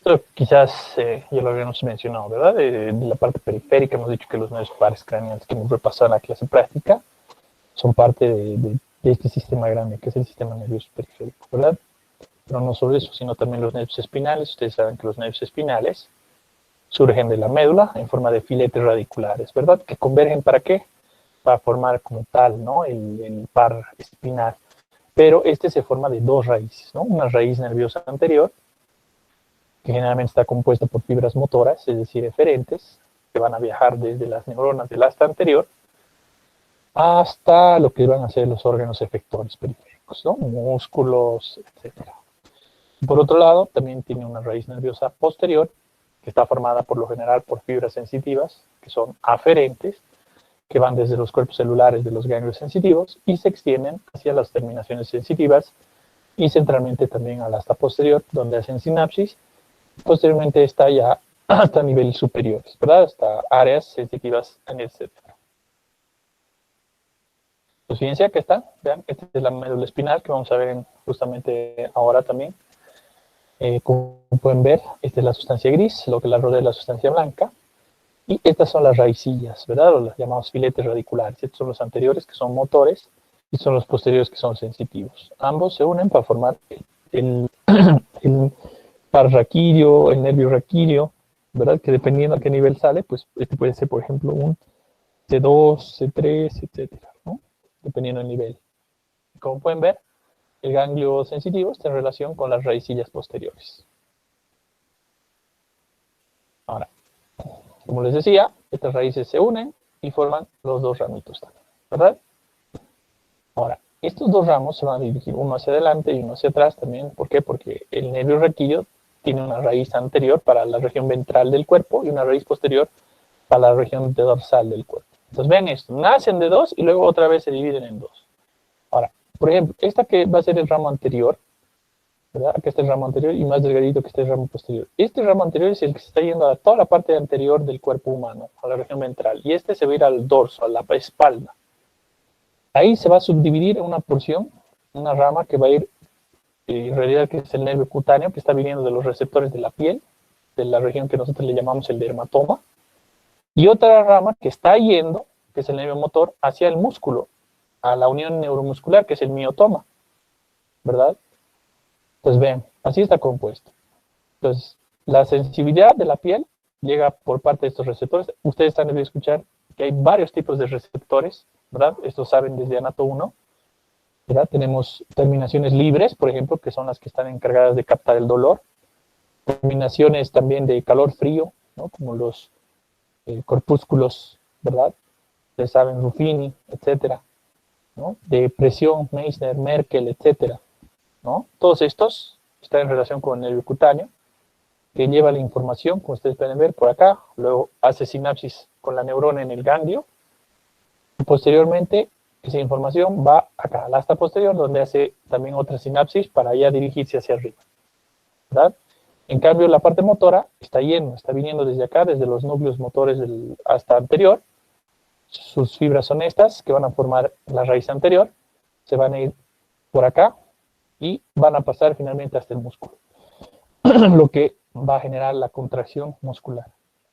Esto quizás ya lo habíamos mencionado, ¿verdad? De la parte periférica hemos dicho que los nervios pares craneales que hemos repasado en la clase práctica son parte de este sistema grande, que es el sistema nervioso periférico, ¿verdad? Pero no solo eso, sino también los nervios espinales. Ustedes saben que los nervios espinales surgen de la médula en forma de filetes radiculares, ¿verdad? Que convergen ¿para qué? Para formar como tal, ¿no? El par espinal. Pero este se forma de dos raíces, ¿no? Una raíz nerviosa anterior, que generalmente está compuesta por fibras motoras, es decir, eferentes, que van a viajar desde las neuronas del asta anterior hasta lo que van a ser los órganos efectores periféricos, ¿no? Músculos, etc. Por otro lado, también tiene una raíz nerviosa posterior, que está formada por lo general por fibras sensitivas, que son aferentes, que van desde los cuerpos celulares de los ganglios sensitivos y se extienden hacia las terminaciones sensitivas y centralmente también al asta posterior, donde hacen sinapsis. Posteriormente está ya hasta niveles superiores, ¿verdad? Hasta áreas sensitivas, etc. Pues fíjense, aquí está, vean, esta es la médula espinal que vamos a ver justamente ahora también. Como pueden ver, esta es la sustancia gris, lo que la rodea es la sustancia blanca, y estas son las raicillas, ¿verdad? O los llamados filetes radiculares. Estos son los anteriores, que son motores, y son los posteriores, que son sensitivos. Ambos se unen para formar el par raquídeo, el nervio raquídeo, ¿verdad? Que dependiendo a qué nivel sale, pues este puede ser, por ejemplo, un C2, C3, etcétera, ¿no? Dependiendo del nivel. Como pueden ver, el ganglio sensitivo está en relación con las raicillas posteriores. Ahora, como les decía, estas raíces se unen y forman los dos ramitos también, ¿verdad? Ahora, estos dos ramos se van a dirigir uno hacia adelante y uno hacia atrás también. ¿Por qué? Porque el nervio raquídeo tiene una raíz anterior para la región ventral del cuerpo y una raíz posterior para la región dorsal del cuerpo. Entonces, ven esto, nacen de dos y luego otra vez se dividen en dos. Ahora, por ejemplo, esta que va a ser el ramo anterior, ¿verdad? Aquí está el ramo anterior y más delgadito que este ramo posterior. Este ramo anterior es el que se está yendo a toda la parte anterior del cuerpo humano, a la región ventral, y este se va a ir al dorso, a la espalda. Ahí se va a subdividir en una porción, una rama que va a ir, en realidad, que es el nervio cutáneo, que está viniendo de los receptores de la piel, de la región que nosotros le llamamos el dermatoma, y otra rama que está yendo, que es el nervio motor, hacia el músculo, a la unión neuromuscular, que es el miotoma, ¿verdad? Pues vean, así está compuesto. Entonces, la sensibilidad de la piel llega por parte de estos receptores. Ustedes están de escuchar que hay varios tipos de receptores, ¿verdad? Estos saben desde Anato 1, ¿verdad? Tenemos terminaciones libres, por ejemplo, que son las que están encargadas de captar el dolor. Terminaciones también de calor-frío, ¿no? Como los corpúsculos, ¿verdad? Ustedes saben, Ruffini, etcétera, ¿no? De presión, Meissner, Merkel, etcétera, ¿no? Todos estos están en relación con el nervio cutáneo, que lleva la información, como ustedes pueden ver por acá, luego hace sinapsis con la neurona en el ganglio, y posteriormente esa información va acá al asta posterior, donde hace también otra sinapsis para ya dirigirse hacia arriba, ¿verdad? En cambio, la parte motora está yendo, está viniendo desde acá, desde los núcleos motores del asta anterior. Sus fibras son estas, que van a formar la raíz anterior, se van a ir por acá y van a pasar finalmente hasta el músculo, lo que va a generar la contracción muscular,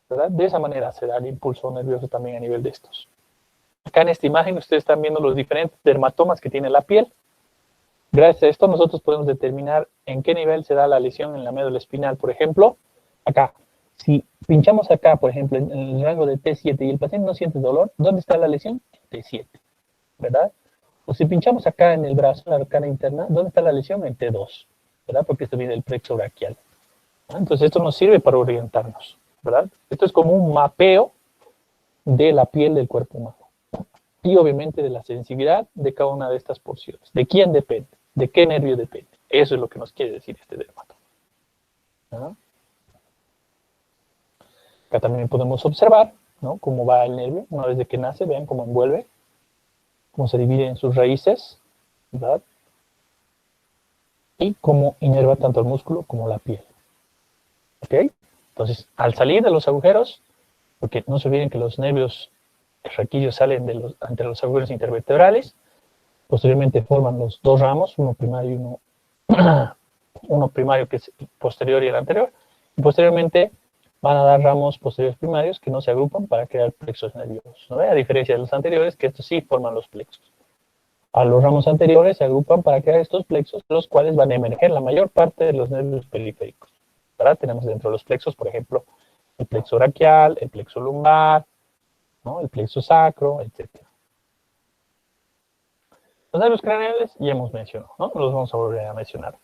¿verdad? De esa manera se da el impulso nervioso también a nivel de estos. Acá en esta imagen ustedes están viendo los diferentes dermatomas que tiene la piel. Gracias a esto nosotros podemos determinar en qué nivel se da la lesión en la médula espinal. Por ejemplo, acá, si pinchamos acá, por ejemplo, en el rango de T7 y el paciente no siente dolor, ¿dónde está la lesión? T7, ¿verdad? O si pinchamos acá en el brazo, en la arcana interna, ¿dónde está la lesión? En T2, ¿verdad? Porque esto viene del plexo braquial. Entonces esto nos sirve para orientarnos, ¿verdad? Esto es como un mapeo de la piel del cuerpo humano. Y obviamente de la sensibilidad de cada una de estas porciones. ¿De quién depende? ¿De qué nervio depende? Eso es lo que nos quiere decir este dermatoma. ¿Ah? Acá también podemos observar, ¿no?, cómo va el nervio una vez de que nace. Vean cómo envuelve, cómo se divide en sus raíces, ¿verdad? Y cómo inerva tanto el músculo como la piel. ¿Ok? Entonces, al salir de los agujeros, porque no se olviden que los nervios raquídeos salen entre los agujeros intervertebrales, posteriormente forman los dos ramos, uno primario y uno primario, que es el posterior y el anterior, Y posteriormente van a dar ramos posteriores primarios que no se agrupan para crear plexos nerviosos, ¿no? A diferencia de los anteriores, que estos sí forman los plexos. A los ramos anteriores se agrupan para crear estos plexos, los cuales van a emerger la mayor parte de los nervios periféricos, ¿verdad? Tenemos dentro de los plexos, por ejemplo, el plexo braquial, el plexo lumbar, ¿no? El plexo sacro, etc. Los nervios craneales ya hemos mencionado, ¿no? Los vamos a volver a mencionar.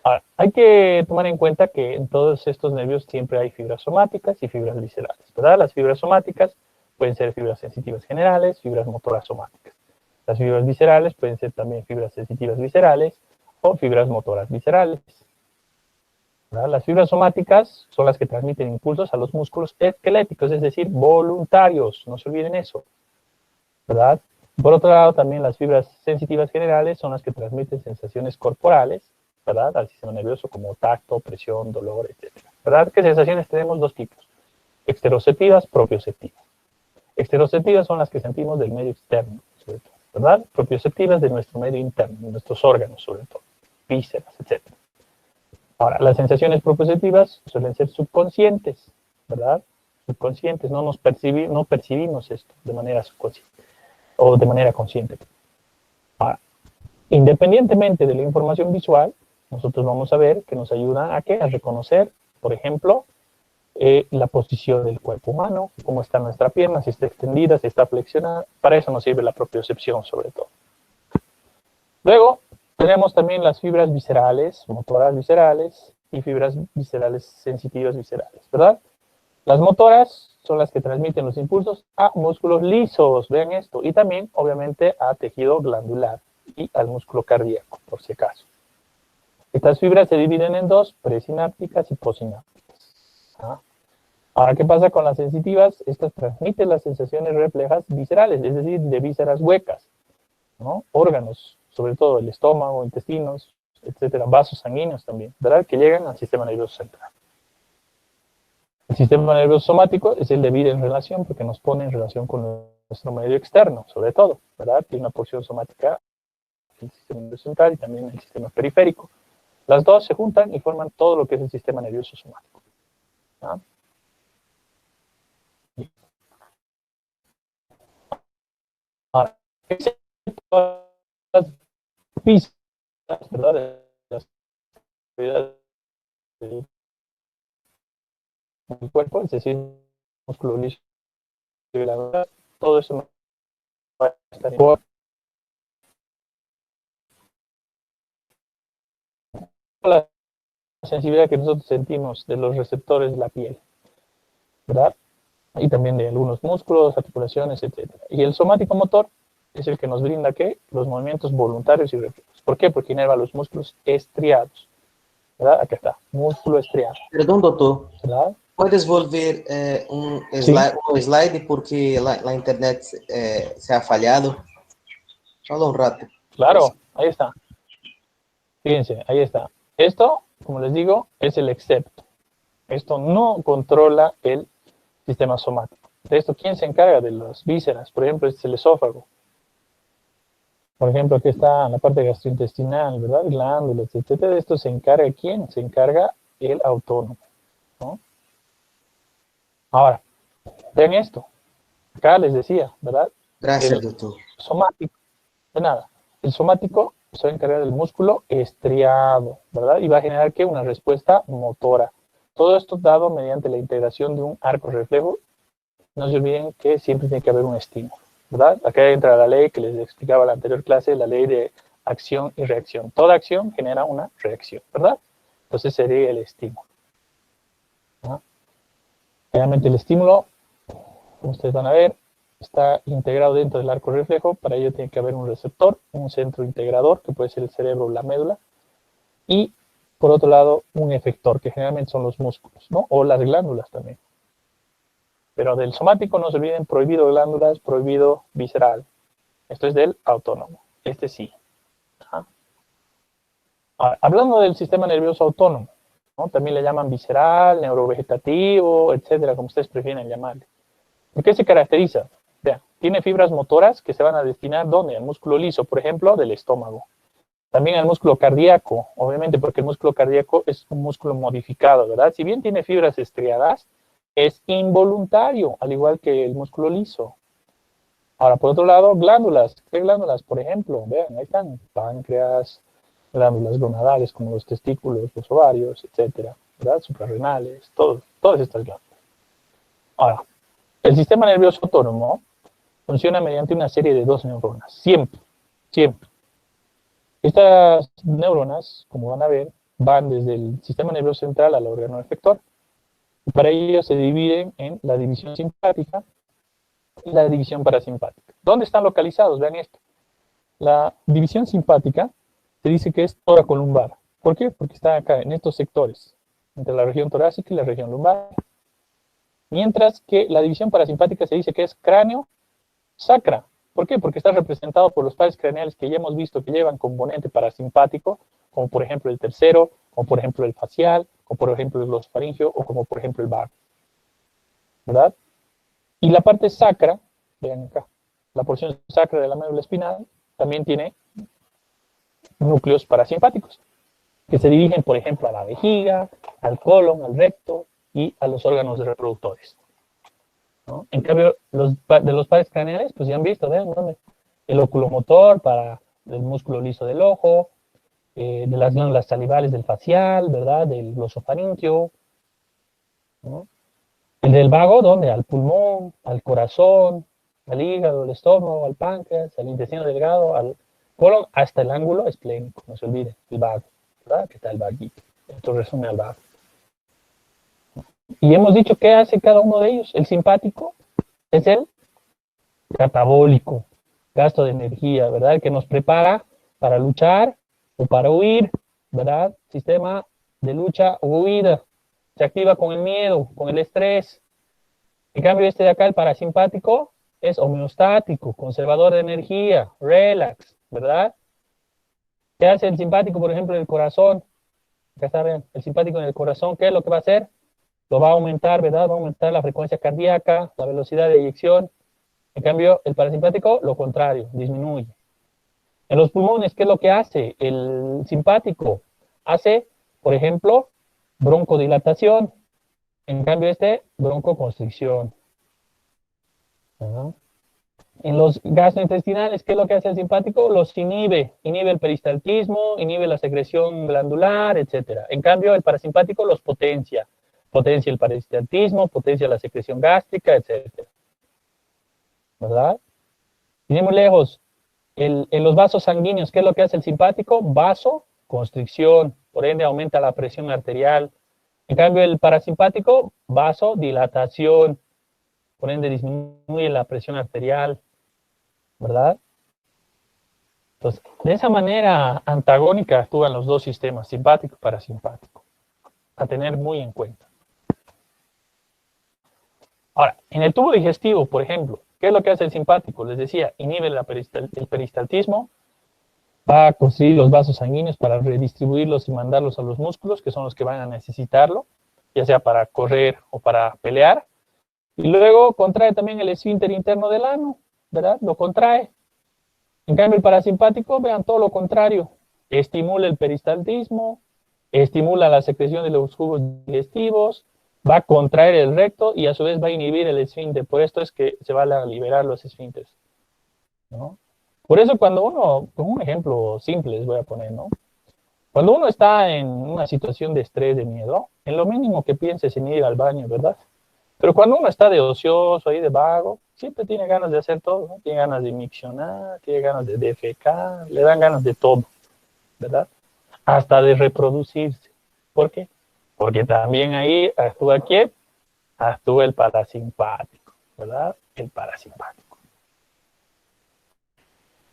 Ahora, hay que tomar en cuenta que en todos estos nervios siempre hay fibras somáticas y fibras viscerales, ¿verdad? Las fibras somáticas pueden ser fibras sensitivas generales, fibras motoras somáticas. Las fibras viscerales pueden ser también fibras sensitivas viscerales o fibras motoras viscerales, ¿verdad? Las fibras somáticas son las que transmiten impulsos a los músculos esqueléticos, es decir, voluntarios, no se olviden eso, ¿verdad? Por otro lado, también las fibras sensitivas generales son las que transmiten sensaciones corporales, ¿verdad? Al sistema nervioso como tacto, presión, dolor, etc. ¿Verdad? ¿Qué sensaciones tenemos? Dos tipos, exteroceptivas, propioceptivas. Exteroceptivas son las que sentimos del medio externo, sobre todo, ¿verdad? Propioceptivas de nuestro medio interno, de nuestros órganos, sobre todo, vísceras, etc. Ahora, las sensaciones propioceptivas suelen ser subconscientes, ¿verdad? Subconscientes, no percibimos esto de manera subconsciente o de manera consciente. Ahora, independientemente de la información visual, nosotros vamos a ver que nos ayudan a ¿qué? A reconocer, por ejemplo, la posición del cuerpo humano, cómo está nuestra pierna, si está extendida, si está flexionada. Para eso nos sirve la propiocepción, sobre todo. Luego, tenemos también las fibras viscerales, motoras viscerales, y fibras viscerales sensitivas viscerales, ¿verdad? Las motoras son las que transmiten los impulsos a músculos lisos, vean esto, y también, obviamente, a tejido glandular y al músculo cardíaco, por si acaso. Estas fibras se dividen en dos, presinápticas y postsinápticas. ¿Ah? Ahora, ¿qué pasa con las sensitivas? Estas transmiten las sensaciones reflejas viscerales, es decir, de vísceras huecas, ¿no? Órganos, sobre todo el estómago, intestinos, etcétera, vasos sanguíneos también, ¿verdad? Que llegan al sistema nervioso central. El sistema nervioso somático es el de vida en relación, porque nos pone en relación con nuestro medio externo, sobre todo, ¿verdad? Tiene una porción somática, el sistema nervioso central y también el sistema periférico. Las dos se juntan y forman todo lo que es el sistema nervioso somático. ¿Ah? Ahora, las pistas, ¿verdad? Las actividades del cuerpo, es decir, músculo liso, todo eso va a estar en la sensibilidad que nosotros sentimos de los receptores de la piel, ¿verdad? Y también de algunos músculos, articulaciones, etc. Y el somático motor es el que nos brinda, ¿qué? Los movimientos voluntarios y reflejos. ¿Por qué? Porque inerva los músculos estriados, ¿verdad? Aquí está, músculo estriado. Perdão, doutor. ¿Verdad? Puedes volver un slide porque la internet se ha fallado. Solo un rato. Claro, ahí está. Fíjense, ahí está. Esto, como les digo, es el excepto. Esto no controla el sistema somático. De esto, ¿quién se encarga? De las vísceras. Por ejemplo, este es el esófago. Por ejemplo, aquí está la parte gastrointestinal, ¿verdad? Glándulas, etc. De esto se encarga ¿quién? Se encarga el autónomo, ¿no? Ahora, vean esto. Acá les decía, ¿verdad? Gracias, doctor. Somático, de nada. El somático se va a encargar del músculo estriado, ¿verdad? Y va a generar ¿qué? Una respuesta motora. Todo esto dado mediante la integración de un arco reflejo. No se olviden que siempre tiene que haber un estímulo, ¿verdad? Acá entra la ley que les explicaba en la anterior clase, la ley de acción y reacción. Toda acción genera una reacción, ¿verdad? Entonces sería el estímulo, ¿no? Realmente el estímulo, como ustedes van a ver, está integrado dentro del arco reflejo. Para ello tiene que haber un receptor, un centro integrador, que puede ser el cerebro o la médula, y por otro lado un efector, que generalmente son los músculos, ¿no? O las glándulas también. Pero del somático no se olviden, prohibido glándulas, prohibido visceral. Esto es del autónomo, este sí. Ajá. Ahora, hablando del sistema nervioso autónomo, ¿no? También le llaman visceral, neurovegetativo, etcétera, como ustedes prefieren llamarle. ¿Por qué se caracteriza? Vean, tiene fibras motoras que se van a destinar, ¿dónde? Al músculo liso, por ejemplo, del estómago. También el músculo cardíaco, obviamente porque el músculo cardíaco es un músculo modificado, ¿verdad? Si bien tiene fibras estriadas, es involuntario, al igual que el músculo liso. Ahora, por otro lado, glándulas. ¿Qué glándulas? Por ejemplo, vean, ahí están, páncreas, glándulas gonadales como los testículos, los ovarios, etcétera, ¿verdad? Suprarrenales, todas estas glándulas. Ahora, el sistema nervioso autónomo funciona mediante una serie de dos neuronas, siempre, siempre. Estas neuronas, como van a ver, van desde el sistema nervioso central al órgano efector. Y para ello se dividen en la división simpática y la división parasimpática. ¿Dónde están localizados? Vean esto. La división simpática se dice que es toracolumbar. ¿Por qué? Porque está acá, en estos sectores, entre la región torácica y la región lumbar. Mientras que la división parasimpática se dice que es cráneo-sacra. ¿Por qué? Porque está representado por los pares craneales que ya hemos visto que llevan componente parasimpático, como por ejemplo el tercero, como por ejemplo el facial, como por ejemplo el glosofaringeo, o como por ejemplo el vago. ¿Verdad? Y la parte sacra, vean acá, la porción sacra de la médula espinal también tiene núcleos parasimpáticos, que se dirigen, por ejemplo, a la vejiga, al colon, al recto y a los órganos reproductores, ¿no? En cambio, de los pares craneales, pues ya han visto, vean, ¿no? El oculomotor para el músculo liso del ojo, de las glándulas salivales del facial, ¿verdad? Del glosofaringeo, ¿no? El del vago, ¿dónde? Al pulmón, al corazón, al hígado, al estómago, al páncreas, al intestino delgado, al colon, hasta el ángulo esplénico, no se olvide, el vago, ¿verdad? Que está el vaguito. Esto resume al vago. Y hemos dicho qué hace cada uno de ellos. El simpático es el catabólico, gasto de energía, ¿verdad? El que nos prepara para luchar o para huir, ¿verdad? Sistema de lucha o huida. Se activa con el miedo, con el estrés. En cambio, este de acá, el parasimpático, es homeostático, conservador de energía, relax, ¿verdad? ¿Qué hace el simpático, por ejemplo, en el corazón? Acá está, vean, el simpático en el corazón, ¿qué es lo que va a hacer? Lo va a aumentar, ¿verdad? Va a aumentar la frecuencia cardíaca, la velocidad de eyección. En cambio, el parasimpático, lo contrario, disminuye. En los pulmones, ¿qué es lo que hace? El simpático hace, por ejemplo, broncodilatación. En cambio, broncoconstricción. En los gastrointestinales, ¿qué es lo que hace el simpático? Los inhibe el peristaltismo, inhibe la secreción glandular, etc. En cambio, el parasimpático los potencia el peristaltismo, potencia la secreción gástrica, etc. ¿Verdad? Iremos lejos. En los vasos sanguíneos, ¿qué es lo que hace el simpático? Vasoconstricción, por ende aumenta la presión arterial. En cambio, el parasimpático, vasodilatación, por ende disminuye la presión arterial, ¿verdad? Entonces, de esa manera antagónica actúan los dos sistemas, simpático y parasimpático, a tener muy en cuenta. Ahora, en el tubo digestivo, por ejemplo, ¿qué es lo que hace el simpático? Les decía, inhibe el peristaltismo, va a construir los vasos sanguíneos para redistribuirlos y mandarlos a los músculos, que son los que van a necesitarlo, ya sea para correr o para pelear. Y luego contrae también el esfínter interno del ano, ¿verdad? Lo contrae. En cambio, el parasimpático, vean todo lo contrario. Estimula el peristaltismo, estimula la secreción de los jugos digestivos, va a contraer el recto y a su vez va a inhibir el esfínter. Por esto es que se van a liberar los esfínteres, ¿no? Por eso cuando uno, con un ejemplo simple les voy a poner, ¿no? Cuando uno está en una situación de estrés, de miedo, en lo mínimo que piense es en ir al baño, ¿verdad? Pero cuando uno está de ocioso, ahí de vago, siempre tiene ganas de hacer todo, ¿no? Tiene ganas de miccionar, tiene ganas de defecar, le dan ganas de todo, ¿verdad? Hasta de reproducirse. ¿Por qué? Porque también ahí actúa ¿quién? Actúa el parasimpático, ¿verdad? El parasimpático.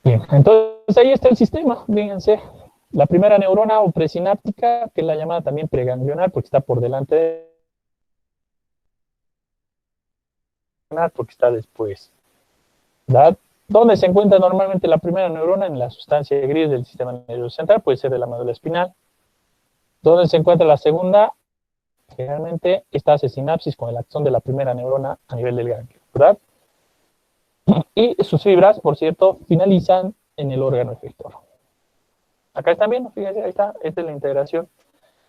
Bien, entonces ahí está el sistema, fíjense. La primera neurona o presináptica, que es la llamada también preganglionar, porque está por delante de porque está después, ¿verdad? ¿Dónde se encuentra normalmente la primera neurona? En la sustancia gris del sistema nervioso central, puede ser de la médula espinal. ¿Dónde se encuentra la segunda? Generalmente esta hace sinapsis con el axón de la primera neurona a nivel del ganglio, ¿verdad? Y sus fibras, por cierto, finalizan en el órgano efector. Acá están viendo, fíjense, ahí está, esta es la integración.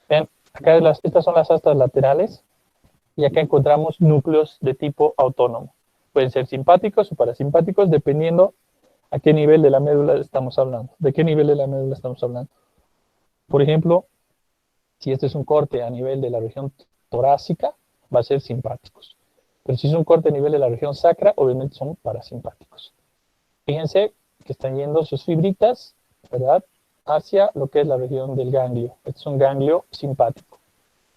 Vean, acá estas son las astas laterales, y acá encontramos núcleos de tipo autónomo. Pueden ser simpáticos o parasimpáticos, dependiendo a qué nivel de la médula estamos hablando. ¿De qué nivel de la médula estamos hablando? Por ejemplo, si este es un corte a nivel de la región torácica, va a ser simpáticos. Pero si es un corte a nivel de la región sacra, obviamente son parasimpáticos. Fíjense que están yendo sus fibritas, ¿verdad?, hacia lo que es la región del ganglio. Este es un ganglio simpático,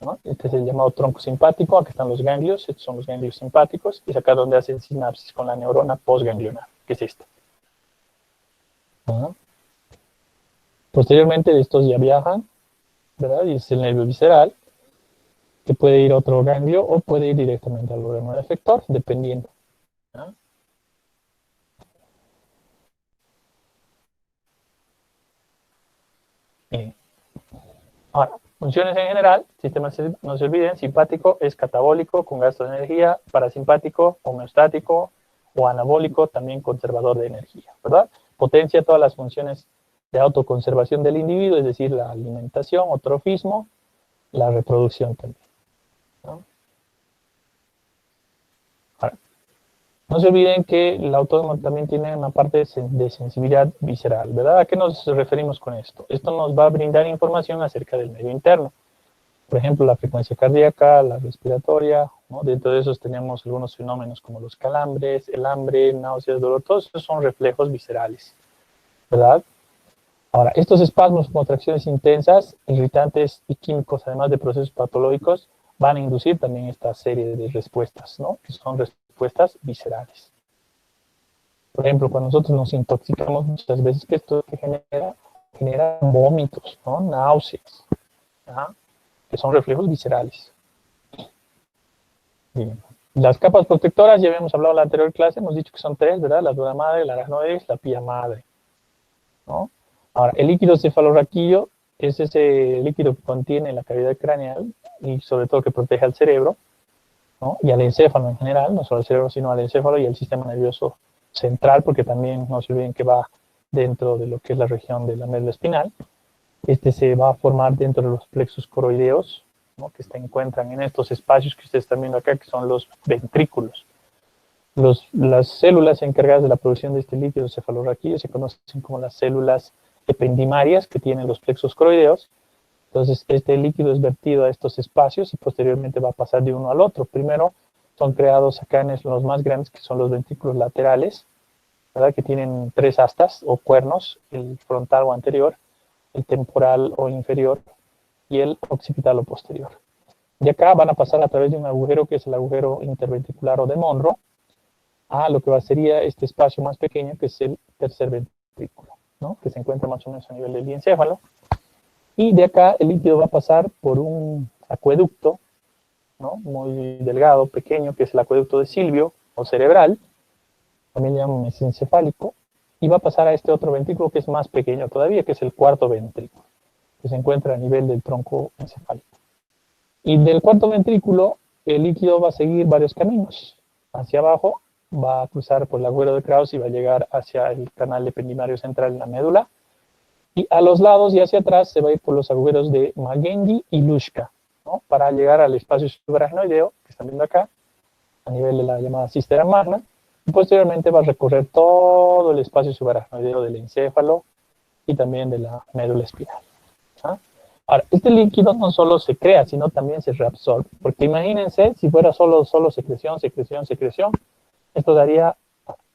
¿no? Este es el llamado tronco simpático. Acá están los ganglios, estos son los ganglios simpáticos, y es acá donde hacen sinapsis con la neurona postganglionar, que es esta. ¿No? Posteriormente estos ya viajan, ¿verdad? Y es el nervio visceral, que puede ir a otro ganglio o puede ir directamente al órgano efector, dependiendo. ¿No? Ahora, funciones en general, sistema, no se olviden, simpático es catabólico, con gasto de energía, parasimpático, homeostático, o anabólico, también conservador de energía, ¿verdad? Potencia todas las funciones de autoconservación del individuo, es decir, la alimentación o trofismo, la reproducción también, ¿no? Ahora, no se olviden que el autónomo también tiene una parte de sensibilidad visceral, ¿verdad? ¿A qué nos referimos con esto? Esto nos va a brindar información acerca del medio interno. Por ejemplo, la frecuencia cardíaca, la respiratoria, ¿no? Dentro de esos tenemos algunos fenómenos como los calambres, el hambre, náuseas, dolor, todos esos son reflejos viscerales, ¿verdad? Ahora, estos espasmos, contracciones intensas, irritantes y químicos, además de procesos patológicos, van a inducir también esta serie de respuestas, ¿no? Que son respuestas viscerales. Por ejemplo, cuando nosotros nos intoxicamos, muchas veces, que esto que genera vómitos, ¿no? Náuseas, ¿no? Que son reflejos viscerales. Bien. Las capas protectoras, ya habíamos hablado en la anterior clase, hemos dicho que son tres, ¿verdad? La dura madre, la aracnoides, la pía madre, ¿no? Ahora, el líquido cefalorraquídeo es ese líquido que contiene la cavidad craneal y sobre todo que protege al cerebro, ¿no? Y al encéfalo en general, no solo al cerebro, sino al encéfalo y al sistema nervioso central, porque también no se olviden que va dentro de lo que es la región de la médula espinal. Este se va a formar dentro de los plexos coroideos, ¿no? Que se encuentran en estos espacios que ustedes están viendo acá, que son los ventrículos. Las células encargadas de la producción de este líquido cefalorraquídeo se conocen como las células ependimarias, que tienen los plexos coroideos. Entonces, este líquido es vertido a estos espacios y posteriormente va a pasar de uno al otro. Primero son creados acá en los más grandes, que son los ventrículos laterales, ¿verdad? Que tienen tres astas o cuernos, el frontal o anterior, el temporal o inferior y el occipital o posterior. De acá van a pasar a través de un agujero, que es el agujero interventricular o de Monro, a lo que sería este espacio más pequeño, que es el tercer ventrículo, ¿no? Que se encuentra más o menos a nivel del diencéfalo. Y de acá el líquido va a pasar por un acueducto, ¿no? Muy delgado, pequeño, que es el acueducto de Silvio o cerebral, también le llaman mesencefálico, y va a pasar a este otro ventrículo que es más pequeño todavía, que es el cuarto ventrículo, que se encuentra a nivel del tronco encefálico. Y del cuarto ventrículo, el líquido va a seguir varios caminos. Hacia abajo va a cruzar por el agujero de Krauss y va a llegar hacia el canal ependimario central en la médula. Y a los lados y hacia atrás se va a ir por los agujeros de Magendie y Luschka, ¿no? Para llegar al espacio subaracnoideo, que están viendo acá, a nivel de la llamada cistera magna, y posteriormente va a recorrer todo el espacio subaracnoideo del encéfalo y también de la médula espinal. ¿Ah? Ahora, este líquido no solo se crea, sino también se reabsorbe, porque imagínense si fuera solo secreción, esto daría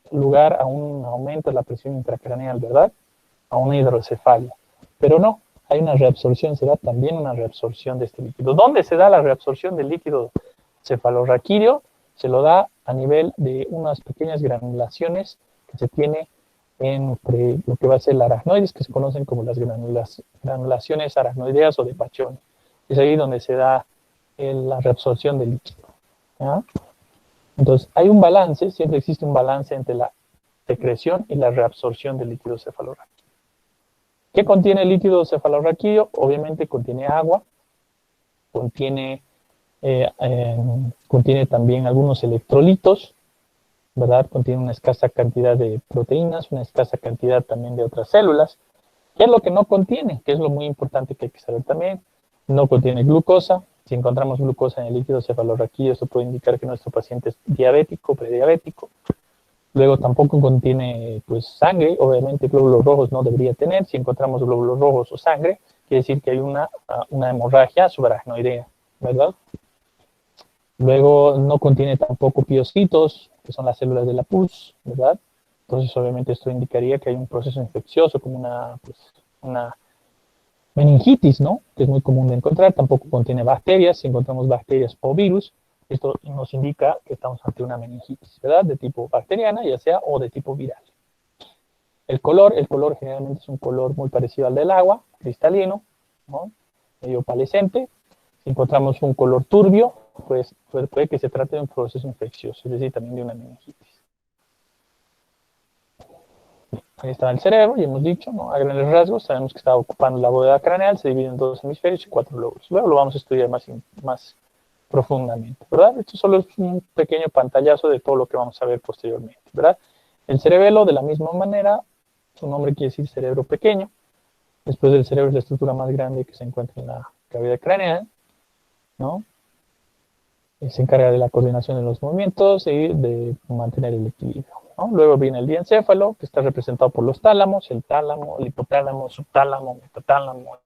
lugar a un aumento de la presión intracraneal, ¿verdad? A una hidrocefalia. Pero no, hay una reabsorción, se da también una reabsorción de este líquido. ¿Dónde se da la reabsorción del líquido cefalorraquídeo? Se lo da a nivel de unas pequeñas granulaciones que se tiene entre lo que va a ser la aracnoides, que se conocen como las granulaciones aracnoideas o de Paccioni. Es ahí donde se da la reabsorción del líquido. ¿Ya? Entonces, hay un balance, siempre existe un balance entre la secreción y la reabsorción del líquido cefalorraquídeo. ¿Qué contiene el líquido cefalorraquídeo? Obviamente contiene agua, contiene también algunos electrolitos, ¿verdad? Contiene una escasa cantidad de proteínas, una escasa cantidad también de otras células. ¿Qué es lo que no contiene? Que es lo muy importante que hay que saber también. No contiene glucosa. Si encontramos glucosa en el líquido cefalorraquídeo, eso puede indicar que nuestro paciente es diabético, prediabético. Luego tampoco contiene pues, sangre, obviamente glóbulos rojos no debería tener. Si encontramos glóbulos rojos o sangre, quiere decir que hay una hemorragia subaracnoidea, ¿verdad? Luego no contiene tampoco piocitos, que son las células de la pus, ¿verdad? Entonces obviamente esto indicaría que hay un proceso infeccioso como una meningitis, ¿no? Que es muy común de encontrar. Tampoco contiene bacterias. Si encontramos bacterias o virus, esto nos indica que estamos ante una meningitis, ¿verdad? De tipo bacteriana, ya sea, o de tipo viral. El color generalmente es un color muy parecido al del agua, cristalino, ¿no? Medio opalescente. Si encontramos un color turbio, pues puede que se trate de un proceso infeccioso, es decir, también de una meningitis. Ahí está el cerebro, ya hemos dicho, ¿no? A grandes rasgos, sabemos que está ocupando la bóveda craneal, se divide en 2 hemisferios y 4 lóbulos. Luego lo vamos a estudiar más profundamente, ¿verdad? Esto solo es un pequeño pantallazo de todo lo que vamos a ver posteriormente, ¿verdad? El cerebelo, de la misma manera, su nombre quiere decir cerebro pequeño. Después del cerebro es la estructura más grande que se encuentra en la cavidad craneal, ¿no? Se encarga de la coordinación de los movimientos y de mantener el equilibrio, ¿no? Luego viene el diencéfalo, que está representado por los tálamos, el tálamo, el hipotálamo, subtálamo, metatálamo,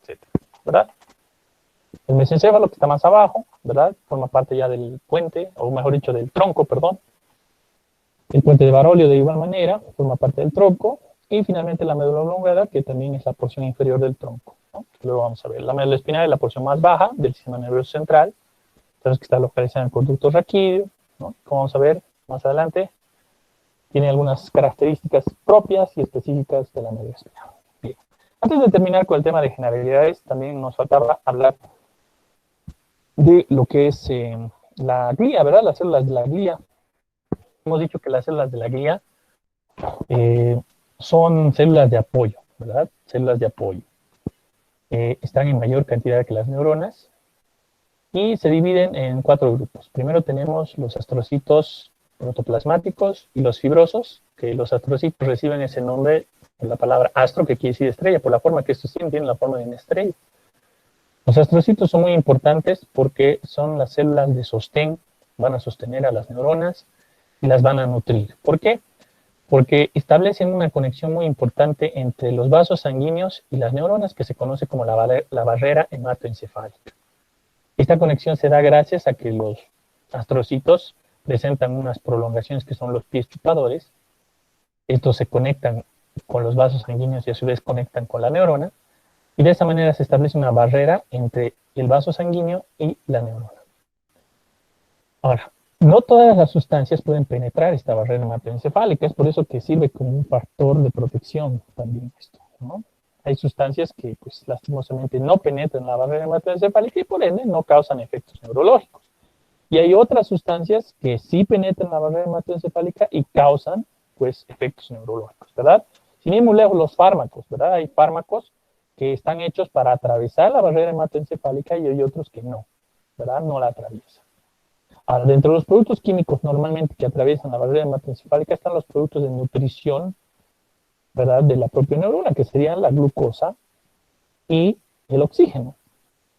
etc., ¿verdad? El mesencéfalo, que está más abajo, ¿verdad? Forma parte ya del puente, o mejor dicho, del tronco, perdón. El puente de Barolio, de igual manera, forma parte del tronco. Y finalmente la médula oblongada, que también es la porción inferior del tronco, ¿no? Luego vamos a ver. La médula espinal es la porción más baja del sistema nervioso central. Entonces, que está localizada en el conducto raquídeo, ¿no? Como vamos a ver más adelante, tiene algunas características propias y específicas de la médula espinal. Bien. Antes de terminar con el tema de generalidades, también nos faltaba hablar de lo que es la glía, ¿verdad? Las células de la glía. Hemos dicho que las células de la glía son células de apoyo, ¿verdad? Células de apoyo. Están en mayor cantidad que las neuronas y se dividen en 4 grupos. Primero tenemos los astrocitos protoplasmáticos y los fibrosos, que los astrocitos reciben ese nombre de la palabra astro, que quiere decir estrella, por la forma que estos tienen la forma de una estrella. Los astrocitos son muy importantes porque son las células de sostén, van a sostener a las neuronas y las van a nutrir. ¿Por qué? Porque establecen una conexión muy importante entre los vasos sanguíneos y las neuronas, que se conoce como la barrera hematoencefálica. Esta conexión se da gracias a que los astrocitos presentan unas prolongaciones que son los pies chupadores. Estos se conectan con los vasos sanguíneos y a su vez conectan con la neurona. Y de esa manera se establece una barrera entre el vaso sanguíneo y la neurona. Ahora, no todas las sustancias pueden penetrar esta barrera hematoencefálica, es por eso que sirve como un factor de protección también esto, ¿no? Hay sustancias que, pues, lastimosamente no penetran la barrera hematoencefálica y por ende no causan efectos neurológicos. Y hay otras sustancias que sí penetran la barrera hematoencefálica y causan, pues, efectos neurológicos, ¿verdad? Sin ir muy lejos, los fármacos, ¿verdad? Hay fármacos que están hechos para atravesar la barrera hematoencefálica y hay otros que no, ¿verdad? No la atraviesan. Ahora, dentro de los productos químicos normalmente que atraviesan la barrera hematoencefálica están los productos de nutrición, ¿verdad? De la propia neurona, que serían la glucosa y el oxígeno,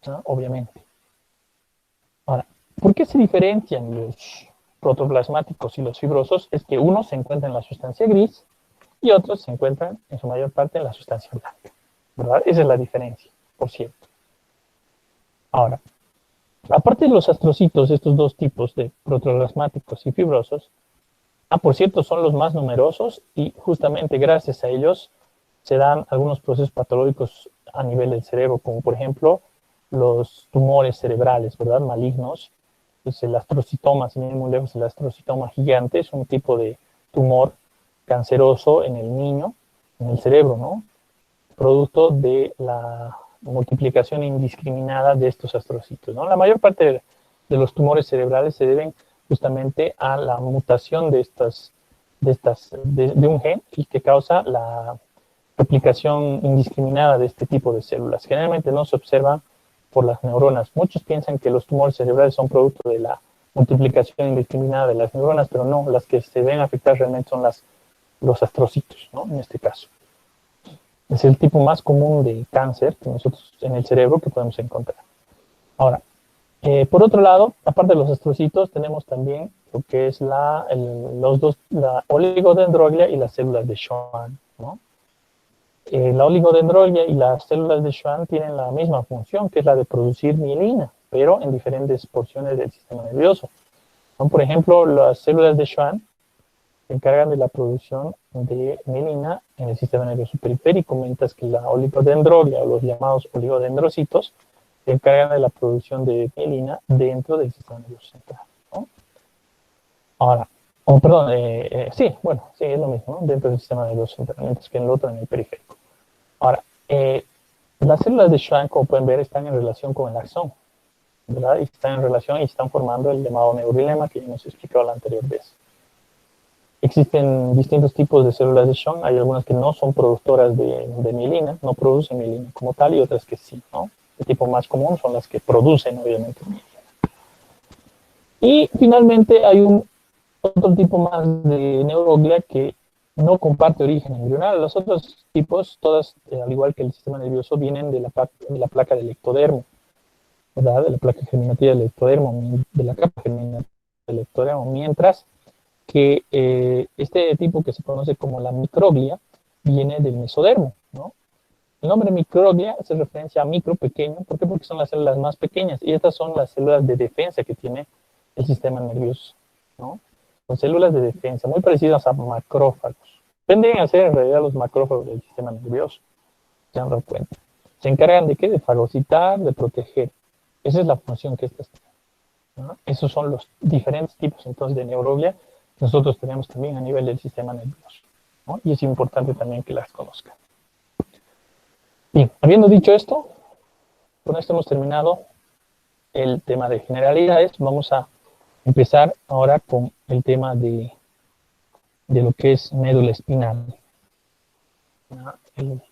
¿no? Obviamente. Ahora, ¿por qué se diferencian los protoplasmáticos y los fibrosos? Es que unos se encuentran en la sustancia gris y otros se encuentran en su mayor parte en la sustancia blanca, ¿verdad? Esa es la diferencia, por cierto. Ahora, aparte de los astrocitos, estos dos tipos de protoplasmáticos y fibrosos, por cierto, son los más numerosos y justamente gracias a ellos se dan algunos procesos patológicos a nivel del cerebro, como por ejemplo los tumores cerebrales, ¿verdad? Malignos. Pues el astrocitoma, sin ir muy lejos, el astrocitoma gigante es un tipo de tumor canceroso en el niño, en el cerebro, ¿no? Producto de la multiplicación indiscriminada de estos astrocitos, ¿no? La mayor parte de los tumores cerebrales se deben justamente a la mutación de un gen y que causa la replicación indiscriminada de este tipo de células. Generalmente no se observa por las neuronas. Muchos piensan que los tumores cerebrales son producto de la multiplicación indiscriminada de las neuronas, pero no, las que se ven afectadas realmente son los astrocitos, ¿no? En este caso. Es el tipo más común de cáncer que nosotros en el cerebro que podemos encontrar. Ahora, por otro lado, aparte de los astrocitos, tenemos también lo que es la oligodendroglea y las células de Schwann, ¿no? La oligodendroglea y las células de Schwann tienen la misma función, que es la de producir mielina, pero en diferentes porciones del sistema nervioso. ¿No? Por ejemplo, las células de Schwann se encargan de la producción de mielina en el sistema nervioso periférico, mientras que la oligodendroglea o los llamados oligodendrocitos se encargan de la producción de mielina dentro del sistema nervioso central, ¿no? Ahora, perdón, sí, bueno, sí, es lo mismo, ¿no? Dentro del sistema nervioso central, mientras que en el otro en el periférico. Ahora, las células de Schwann, como pueden ver, están en relación con el axón, ¿verdad? Y están en relación y están formando el llamado neurilema que ya hemos explicado la anterior vez. Existen distintos tipos de células de Schwann, hay algunas que no son productoras de mielina, no producen mielina como tal, y otras que sí, ¿no? El tipo más común son las que producen, obviamente, mielina. Y finalmente hay otro tipo más de neuroglea que no comparte origen embrional. Los otros tipos, todas, al igual que el sistema nervioso, vienen de la placa del ectodermo, ¿verdad? De la placa germinativa del ectodermo, de la capa germinativa del ectodermo, mientras que este tipo que se conoce como la microglia viene del mesodermo, ¿no? El nombre microglia hace referencia a micro, pequeño. ¿Por qué? Porque son las células más pequeñas y estas son las células de defensa que tiene el sistema nervioso, ¿no? Son células de defensa muy parecidas a macrófagos. Vendrían a ser en realidad los macrófagos del sistema nervioso. ¿Se han dado cuenta? Se encargan de qué? De fagocitar, de proteger. Esa es la función que estas tienen, ¿no? Esos son los diferentes tipos entonces de neuroglia que nosotros tenemos también a nivel del sistema nervioso, ¿no? Y es importante también que las conozcan. Bien, habiendo dicho esto, con esto hemos terminado el tema de generalidades. Vamos a empezar ahora con el tema de lo que es médula espinal. El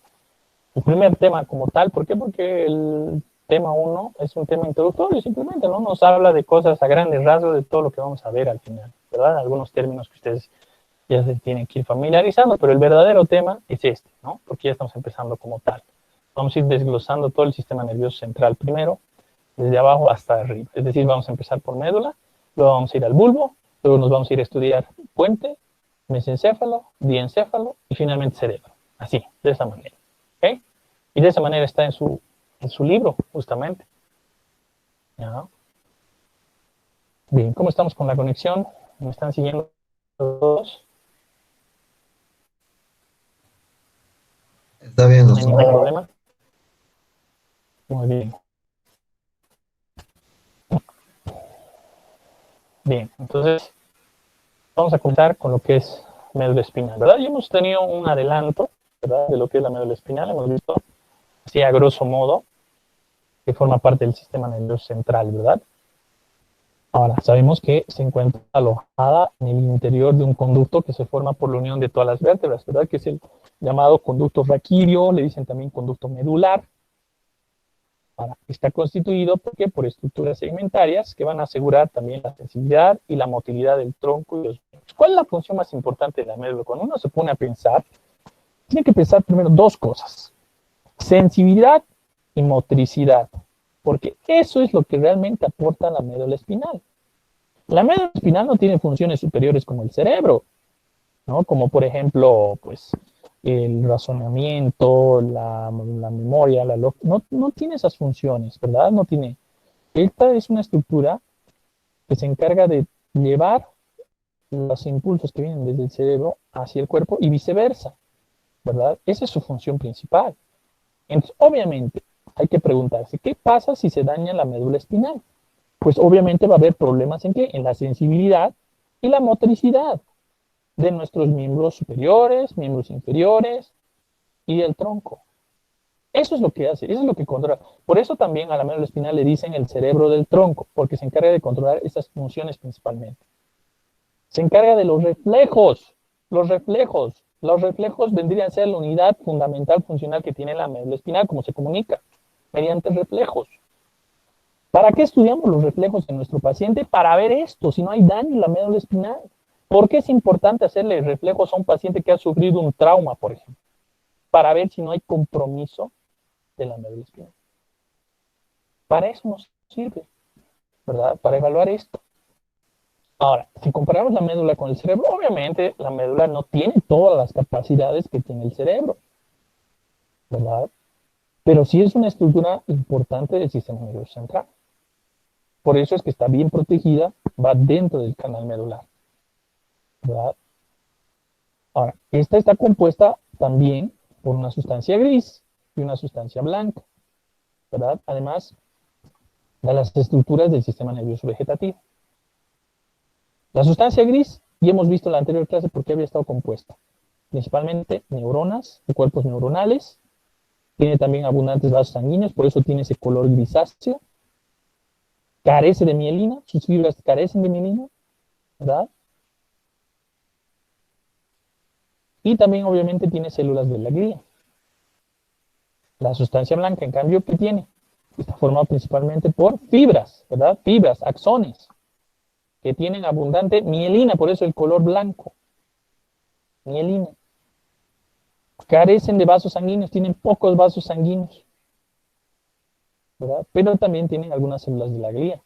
primer tema como tal, ¿por qué? Porque el tema 1 es un tema introductorio, simplemente, ¿no? Nos habla de cosas a grandes rasgos de todo lo que vamos a ver al final, ¿verdad? Algunos términos que ustedes ya se tienen que ir familiarizando, pero el verdadero tema es este, ¿no? Porque ya estamos empezando como tal. Vamos a ir desglosando todo el sistema nervioso central primero, desde abajo hasta arriba. Es decir, vamos a empezar por médula, luego vamos a ir al bulbo, luego nos vamos a ir a estudiar puente, mesencéfalo, diencéfalo y finalmente cerebro. Así, de esa manera. ¿Okay? Y de esa manera está en su libro, justamente. ¿Ya? Bien, ¿cómo estamos con la conexión? ¿Me están siguiendo todos? Está bien, ¿No hay ningún problema? Muy bien. Bien, entonces vamos a comenzar con lo que es médula espinal, ¿verdad? Ya hemos tenido un adelanto, ¿verdad? De lo que es la médula espinal, hemos visto así a grosso modo que forma parte del sistema nervioso central, ¿verdad? Ahora, sabemos que se encuentra alojada en el interior de un conducto que se forma por la unión de todas las vértebras, ¿verdad? Que es el llamado conducto raquídeo, le dicen también conducto medular. Ahora, está constituido por estructuras segmentarias que van a asegurar también la sensibilidad y la motilidad del tronco y los miembros. ¿Cuál es la función más importante de la médula? Cuando uno se pone a pensar, tiene que pensar primero dos cosas: sensibilidad y motricidad, porque eso es lo que realmente aporta la médula espinal. La médula espinal no tiene funciones superiores como el cerebro, ¿no? Como por ejemplo, pues, el razonamiento, la memoria, no tiene esas funciones, ¿verdad? No tiene. Esta es una estructura que se encarga de llevar los impulsos que vienen desde el cerebro hacia el cuerpo y viceversa, ¿verdad? Esa es su función principal. Entonces, obviamente, hay que preguntarse, ¿qué pasa si se daña la médula espinal? Pues obviamente va a haber problemas ¿en qué? En la sensibilidad y la motricidad de nuestros miembros superiores, miembros inferiores y del tronco. Eso es lo que hace, eso es lo que controla. Por eso también a la médula espinal le dicen el cerebro del tronco, porque se encarga de controlar esas funciones principalmente. Se encarga de los reflejos. Los reflejos vendrían a ser la unidad fundamental funcional que tiene la médula espinal, como se comunica, mediante reflejos. ¿Para qué estudiamos los reflejos en nuestro paciente? Para ver esto, si no hay daño en la médula espinal. ¿Por qué es importante hacerle reflejos a un paciente que ha sufrido un trauma, por ejemplo? para ver si no hay compromiso de la médula espinal. Para eso nos sirve, ¿verdad? Para evaluar esto. Ahora, si comparamos la médula con el cerebro, obviamente la médula no tiene todas las capacidades que tiene el cerebro, ¿verdad? Pero sí es una estructura importante del sistema nervioso central. Por eso es que está bien protegida, va dentro del canal medular, ¿verdad? Ahora, esta está compuesta también por una sustancia gris y una sustancia blanca, ¿verdad? Además de las estructuras del sistema nervioso vegetativo. La sustancia gris, ya hemos visto en la anterior clase por qué había estado compuesta. Principalmente neuronas y cuerpos neuronales. Tiene también abundantes vasos sanguíneos, por eso tiene ese color grisáceo. Carece de mielina, sus fibras carecen de mielina, ¿verdad? Y también obviamente tiene células de la glía. La sustancia blanca, en cambio, ¿qué tiene? Está formada principalmente por fibras, ¿verdad? Fibras, axones, que tienen abundante mielina, por eso el color blanco. Mielina. Carecen de vasos sanguíneos, tienen pocos vasos sanguíneos, ¿verdad? Pero también tienen algunas células de la glía.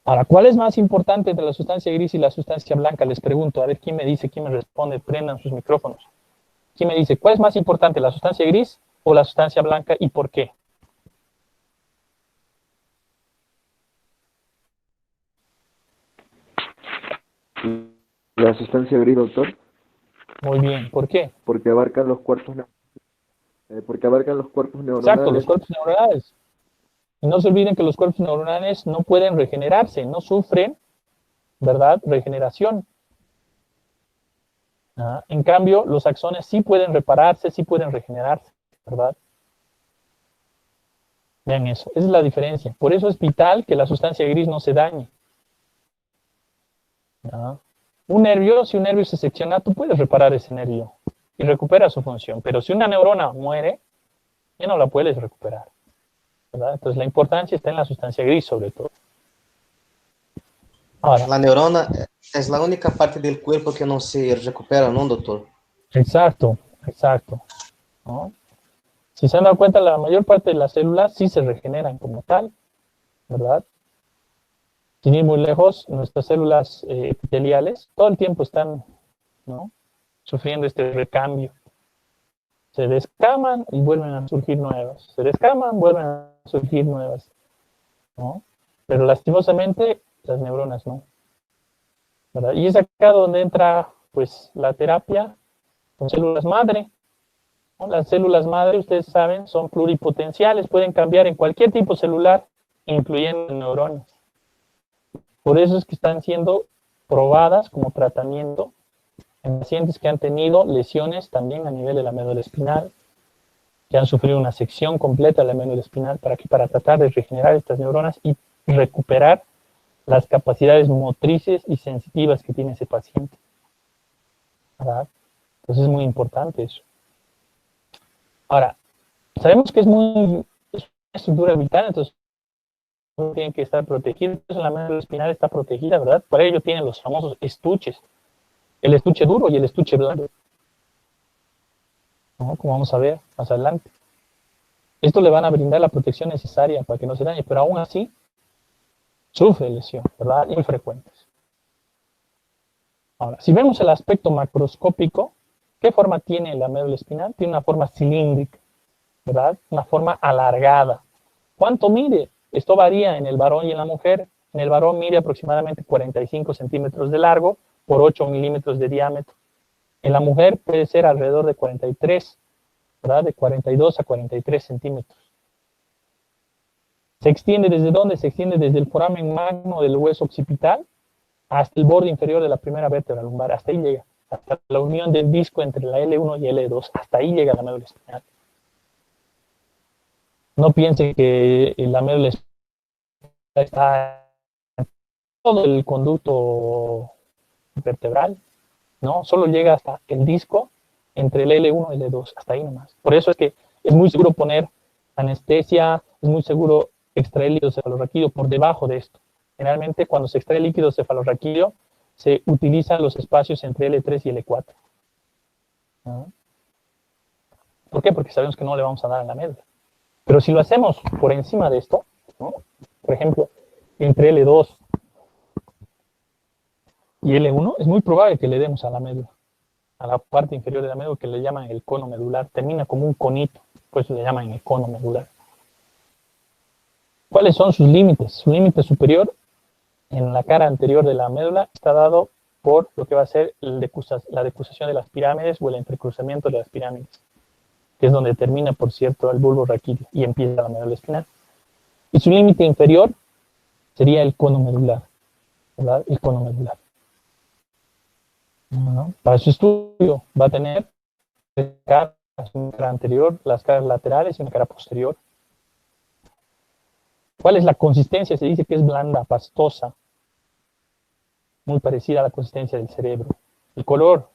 Ahora, ¿cuál es más importante entre la sustancia gris y la sustancia blanca? Les pregunto, a ver quién me dice, quién me responde, prendan sus micrófonos. ¿Quién me dice, cuál es más importante, la sustancia gris o la sustancia blanca y por qué? La sustancia gris, doctor. Muy bien, ¿por qué? Porque abarcan los cuerpos, neuronales. Exacto, los cuerpos neuronales. Y no se olviden que los cuerpos neuronales no pueden regenerarse, no sufren, ¿verdad?, regeneración. En cambio, los axones sí pueden repararse, sí pueden regenerarse, ¿verdad? Vean eso, esa es la diferencia. Por eso es vital que la sustancia gris no se dañe. Un nervio, si un nervio se secciona, tú puedes reparar ese nervio y recupera su función. Pero si una neurona muere, ya no la puedes recuperar, ¿verdad? Entonces la importancia está en la sustancia gris sobre todo. Ahora, la neurona es la única parte del cuerpo que no se recupera, ¿no, doctor? Exacto, exacto, ¿no? Si se han dado cuenta, la mayor parte de las células sí se regeneran como tal, ¿verdad? Sin ir muy lejos, nuestras células epiteliales todo el tiempo están, ¿no?, sufriendo este recambio. Se descaman y vuelven a surgir nuevas. Se descaman, vuelven a surgir nuevas, ¿no? Pero lastimosamente las neuronas no, ¿verdad? Y es acá donde entra, pues, la terapia con células madre, ¿no? Las células madre, ustedes saben, son pluripotenciales, pueden cambiar en cualquier tipo celular, incluyendo neuronas. Por eso es que están siendo probadas como tratamiento en pacientes que han tenido lesiones también a nivel de la médula espinal, que han sufrido una sección completa de la médula espinal para tratar de regenerar estas neuronas y recuperar las capacidades motrices y sensitivas que tiene ese paciente, ¿verdad? Entonces es muy importante eso. Ahora, sabemos que es una estructura vital, entonces tienen que estar protegidos. Entonces la médula espinal está protegida, ¿verdad? Para ello tienen los famosos estuches, el estuche duro y el estuche blando, ¿no?, como vamos a ver más adelante. Esto le van a brindar la protección necesaria para que no se dañe, pero aún así sufre lesión, ¿verdad? Infrecuentes. Ahora, si vemos el aspecto macroscópico, ¿qué forma tiene la médula espinal? Tiene una forma cilíndrica, ¿verdad? Una forma alargada. ¿Cuánto mide? Esto varía en el varón y en la mujer. En el varón mide aproximadamente 45 centímetros de largo por 8 milímetros de diámetro. En la mujer puede ser alrededor de 43, ¿verdad? De 42 a 43 centímetros. ¿Se extiende desde dónde? Se extiende desde el foramen magno del hueso occipital hasta el borde inferior de la primera vértebra lumbar. Hasta ahí llega. Hasta la unión del disco entre la L1 y L2. Hasta ahí llega la médula espinal. No piense que la médula espinal está en todo el conducto vertebral. No, solo llega hasta el disco entre el L1 y el L2. Hasta ahí nomás. Por eso es que es muy seguro poner anestesia, es muy seguro extraer líquido cefalorraquídeo por debajo de esto. Generalmente cuando se extrae líquido cefalorraquídeo se utilizan los espacios entre L3 y L4. ¿No? ¿Por qué? Porque sabemos que no le vamos a dar a la médula. Pero si lo hacemos por encima de esto, ¿no? Por ejemplo, entre L2 y L1, es muy probable que le demos a la médula, a la parte inferior de la médula, que le llaman el cono medular. Termina como un conito, por eso le llaman el cono medular. ¿Cuáles son sus límites? Su límite superior en la cara anterior de la médula está dado por lo que va a ser la decusación de las pirámides o el entrecruzamiento de las pirámides, que es donde termina, por cierto, el bulbo raquídeo y empieza la médula espinal. Y su límite inferior sería el cono medular, ¿verdad? El cono medular. ¿No? Para su estudio va a tener tres caras, una cara anterior, las caras laterales y una cara posterior. ¿Cuál es la consistencia? Se dice que es blanda, pastosa, muy parecida a la consistencia del cerebro. El color,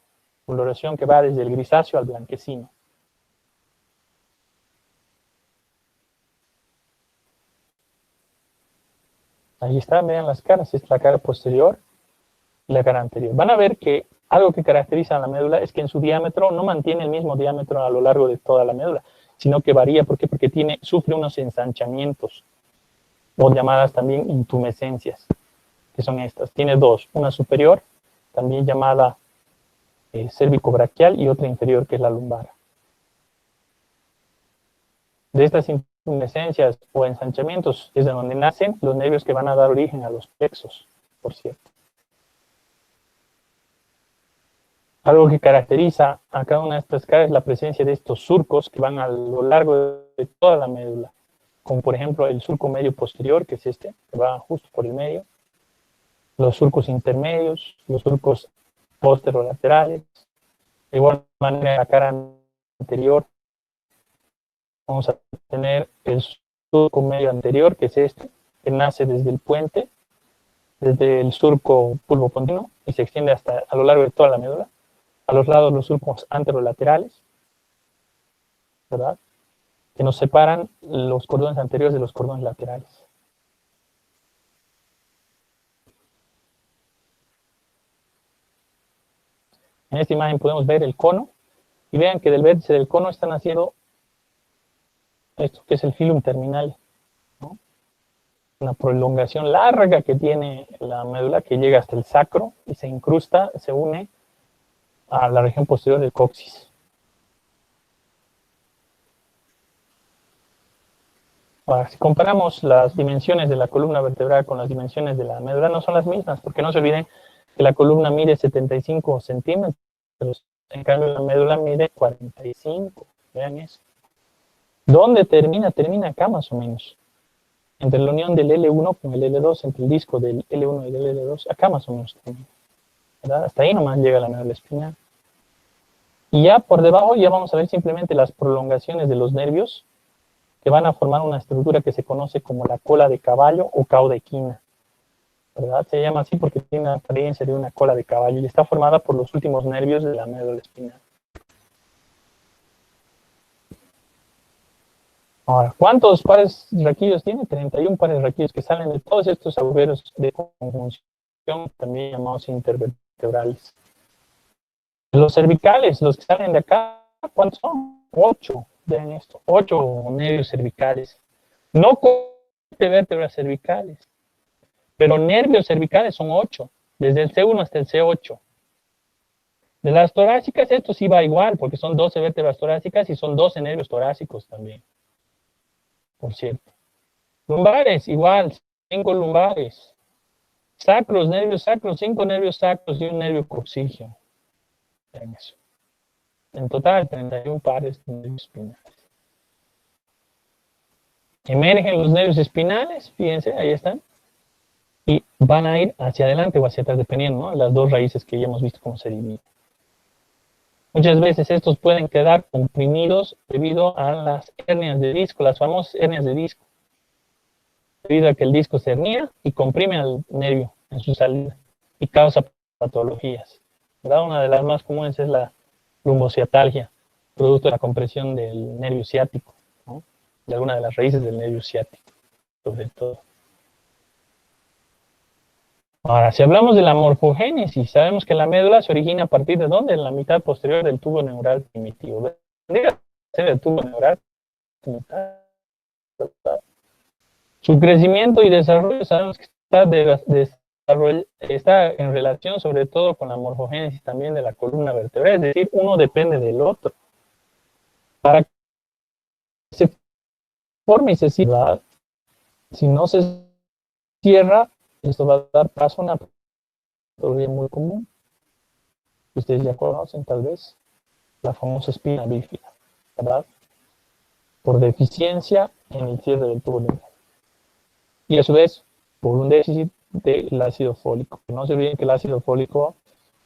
coloración que va desde el grisáceo al blanquecino. Ahí está, vean las caras, esta es la cara posterior y la cara anterior. Van a ver que algo que caracteriza a la médula es que en su diámetro no mantiene el mismo diámetro a lo largo de toda la médula, sino que varía. ¿Por qué? Porque sufre unos ensanchamientos, o llamadas también intumescencias, que son estas. Tiene dos, una superior, también llamada cérvico-braquial, y otra inferior, que es la lumbar. De estas intumescencias o ensanchamientos es de donde nacen los nervios que van a dar origen a los plexos, por cierto. Algo que caracteriza a cada una de estas caras es la presencia de estos surcos que van a lo largo de toda la médula, como por ejemplo el surco medio posterior, que es este, que va justo por el medio, los surcos intermedios, los surcos posterolaterales. De igual manera, en la cara anterior vamos a tener el surco medio anterior, que es este, que nace desde el puente, desde el surco pulvopontino, y se extiende hasta a lo largo de toda la médula. A los lados los surcos anterolaterales, ¿verdad?, que nos separan los cordones anteriores de los cordones laterales. En esta imagen podemos ver el cono, y vean que del vértice del cono está naciendo esto, que es el filum terminal, ¿no? Una prolongación larga que tiene la médula, que llega hasta el sacro y se incrusta, se une a la región posterior del coxis. Ahora, si comparamos las dimensiones de la columna vertebral con las dimensiones de la médula, no son las mismas, porque no se olviden que la columna mide 75 centímetros, en cambio la médula mide 45, vean eso. ¿Dónde termina? Termina acá más o menos, entre la unión del L1 con el L2, entre el disco del L1 y el L2, acá más o menos termina, ¿verdad? Hasta ahí nomás llega la médula espinal. Y ya por debajo ya vamos a ver simplemente las prolongaciones de los nervios, que van a formar una estructura que se conoce como la cola de caballo o cauda equina, ¿verdad? Se llama así porque tiene la apariencia de una cola de caballo y está formada por los últimos nervios de la médula espinal. Ahora, ¿cuántos pares raquídeos tiene? 31 pares raquídeos que salen de todos estos agujeros de conjunción, también llamados intervertebrales. Los cervicales, los que salen de acá, ¿cuántos son? 8. Vean esto, 8 nervios cervicales. No vértebras cervicales, pero nervios cervicales son 8, desde el C1 hasta el C8. De las torácicas, esto sí va igual, porque son 12 vértebras torácicas y son 12 nervios torácicos también, por cierto. Lumbares, igual, 5 lumbares. Sacros, nervios sacros, 5 nervios sacros y un nervio coxígeo. Vean eso. En total, 31 pares de nervios espinales. Emergen los nervios espinales, fíjense, ahí están, y van a ir hacia adelante o hacia atrás, dependiendo, ¿no?, las dos raíces que ya hemos visto cómo se dividen. Muchas veces estos pueden quedar comprimidos debido a las hernias de disco, las famosas hernias de disco, debido a que el disco se hernía y comprime al nervio en su salida y causa patologías, ¿verdad? Una de las más comunes es la lumbociatalgia, producto de la compresión del nervio ciático, ¿no?, de alguna de las raíces del nervio ciático, sobre todo. Ahora, si hablamos de la morfogénesis, sabemos que la médula se origina a partir de ¿dónde? En la mitad posterior del tubo neural primitivo. Vendría del tubo neural. Su crecimiento y desarrollo sabemos que está en relación sobre todo con la morfogénesis también de la columna vertebral, es decir, uno depende del otro. Para que se forme y se cierre, si no se cierra, esto va a dar paso a una patología muy común. Ustedes ya conocen tal vez la famosa espina bífida, ¿verdad? Por deficiencia en el cierre del tubo neural. Y a su vez, por un déficit del ácido fólico. No se olviden que el ácido fólico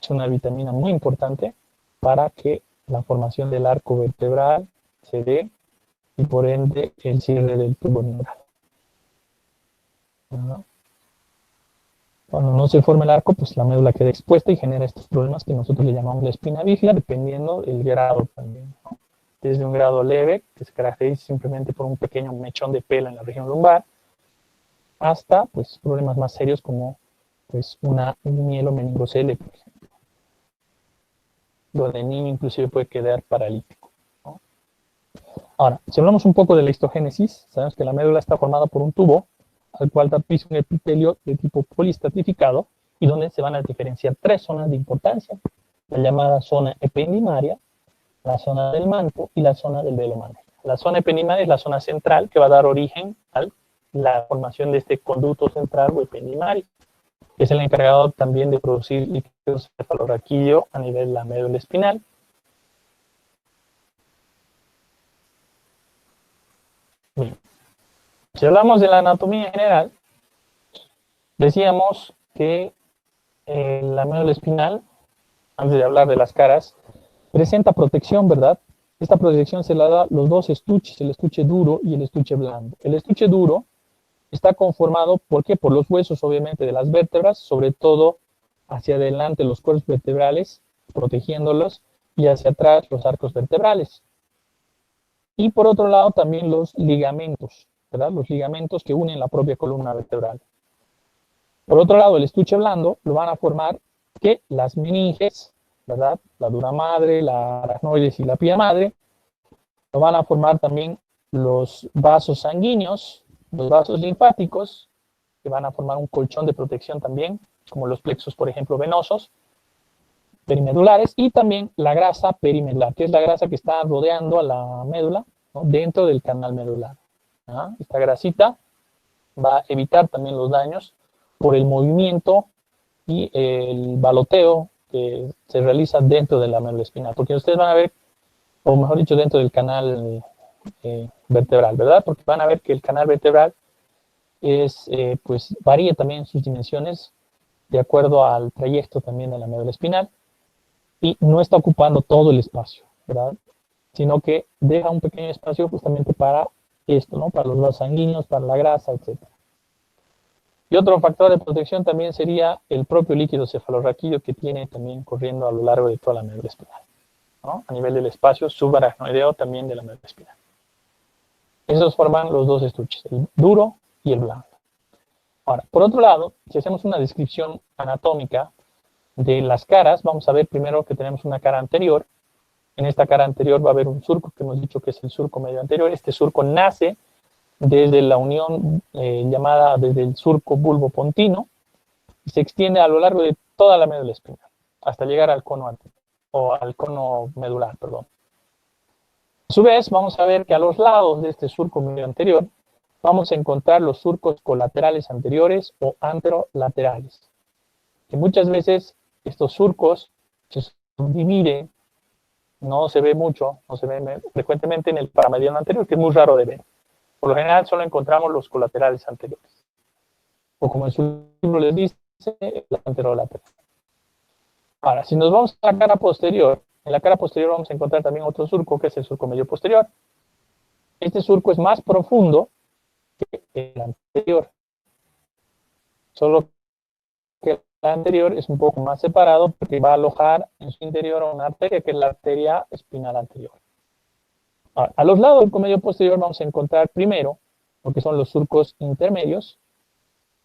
es una vitamina muy importante para que la formación del arco vertebral se dé y por ende el cierre del tubo neural. ¿No? Cuando no se forma el arco, pues la médula queda expuesta y genera estos problemas que nosotros le llamamos la espina bífida, dependiendo del grado también, ¿no? Desde un grado leve, que se caracteriza simplemente por un pequeño mechón de pelo en la región lumbar, hasta pues problemas más serios como pues un mielomeningocele, por ejemplo, donde el niño inclusive puede quedar paralítico, ¿no? Ahora, si hablamos un poco de la histogénesis, sabemos que la médula está formada por un tubo al cual da piso un epitelio de tipo poliestratificado y donde se van a diferenciar tres zonas de importancia, la llamada zona ependimaria, la zona del manto y la zona del velo magnetio. La zona ependimaria es la zona central que va a dar origen a la formación de este conducto central o ependimario, que es el encargado también de producir líquido cefalorraquídeo a nivel de la médula espinal. Bien. Si hablamos de la anatomía general, decíamos que la médula espinal, antes de hablar de las caras, presenta protección, ¿verdad? Esta protección se la da los dos estuches, el estuche duro y el estuche blando. El estuche duro está conformado, ¿por qué? Por los huesos, obviamente, de las vértebras, sobre todo hacia adelante los cuerpos vertebrales, protegiéndolos, y hacia atrás los arcos vertebrales. Y por otro lado también los ligamentos, ¿verdad? Los ligamentos que unen la propia columna vertebral. Por otro lado, el estuche blando lo van a formar que las meninges, ¿verdad? La dura madre, la aracnoides y la pía madre, lo van a formar también los vasos sanguíneos, los vasos linfáticos, que van a formar un colchón de protección también, como los plexos, por ejemplo, venosos, perimedulares, y también la grasa perimedular, que es la grasa que está rodeando a la médula, ¿no? Dentro del canal medular. ¿Ah? Esta grasita va a evitar también los daños por el movimiento y el baloteo que se realiza dentro de la médula espinal, porque ustedes van a ver, o mejor dicho, dentro del canal vertebral, ¿verdad? Porque van a ver que el canal vertebral pues varía también sus dimensiones de acuerdo al trayecto también de la médula espinal y no está ocupando todo el espacio, ¿verdad? Sino que deja un pequeño espacio justamente para esto, ¿no? Para los vasos sanguíneos, para la grasa, etc. Y otro factor de protección también sería el propio líquido cefalorraquídeo que tiene también corriendo a lo largo de toda la médula espinal, ¿no? A nivel del espacio subaracnoideo también de la médula espinal. Esos forman los dos estuches, el duro y el blando. Ahora, por otro lado, si hacemos una descripción anatómica de las caras, vamos a ver primero que tenemos una cara anterior. En esta cara anterior va a haber un surco que hemos dicho que es el surco medio anterior. Este surco nace desde la unión llamada desde el surco bulbopontino y se extiende a lo largo de toda la médula espinal hasta llegar al cono anterior, o al cono medular, perdón. A su vez, vamos a ver que a los lados de este surco medio anterior vamos a encontrar los surcos colaterales anteriores o anterolaterales, que muchas veces estos surcos se subdividen, no se ve mucho, no se ve frecuentemente en el paramediano anterior, que es muy raro de ver. Por lo general solo encontramos los colaterales anteriores, o como en su libro les dice, el anterolateral. Ahora, si nos vamos a la cara posterior, en la cara posterior vamos a encontrar también otro surco, que es el surco medio posterior. Este surco es más profundo que el anterior, solo que el anterior es un poco más separado porque va a alojar en su interior una arteria, que es la arteria espinal anterior. Ahora, a los lados del surco medio posterior vamos a encontrar primero lo que son los surcos intermedios,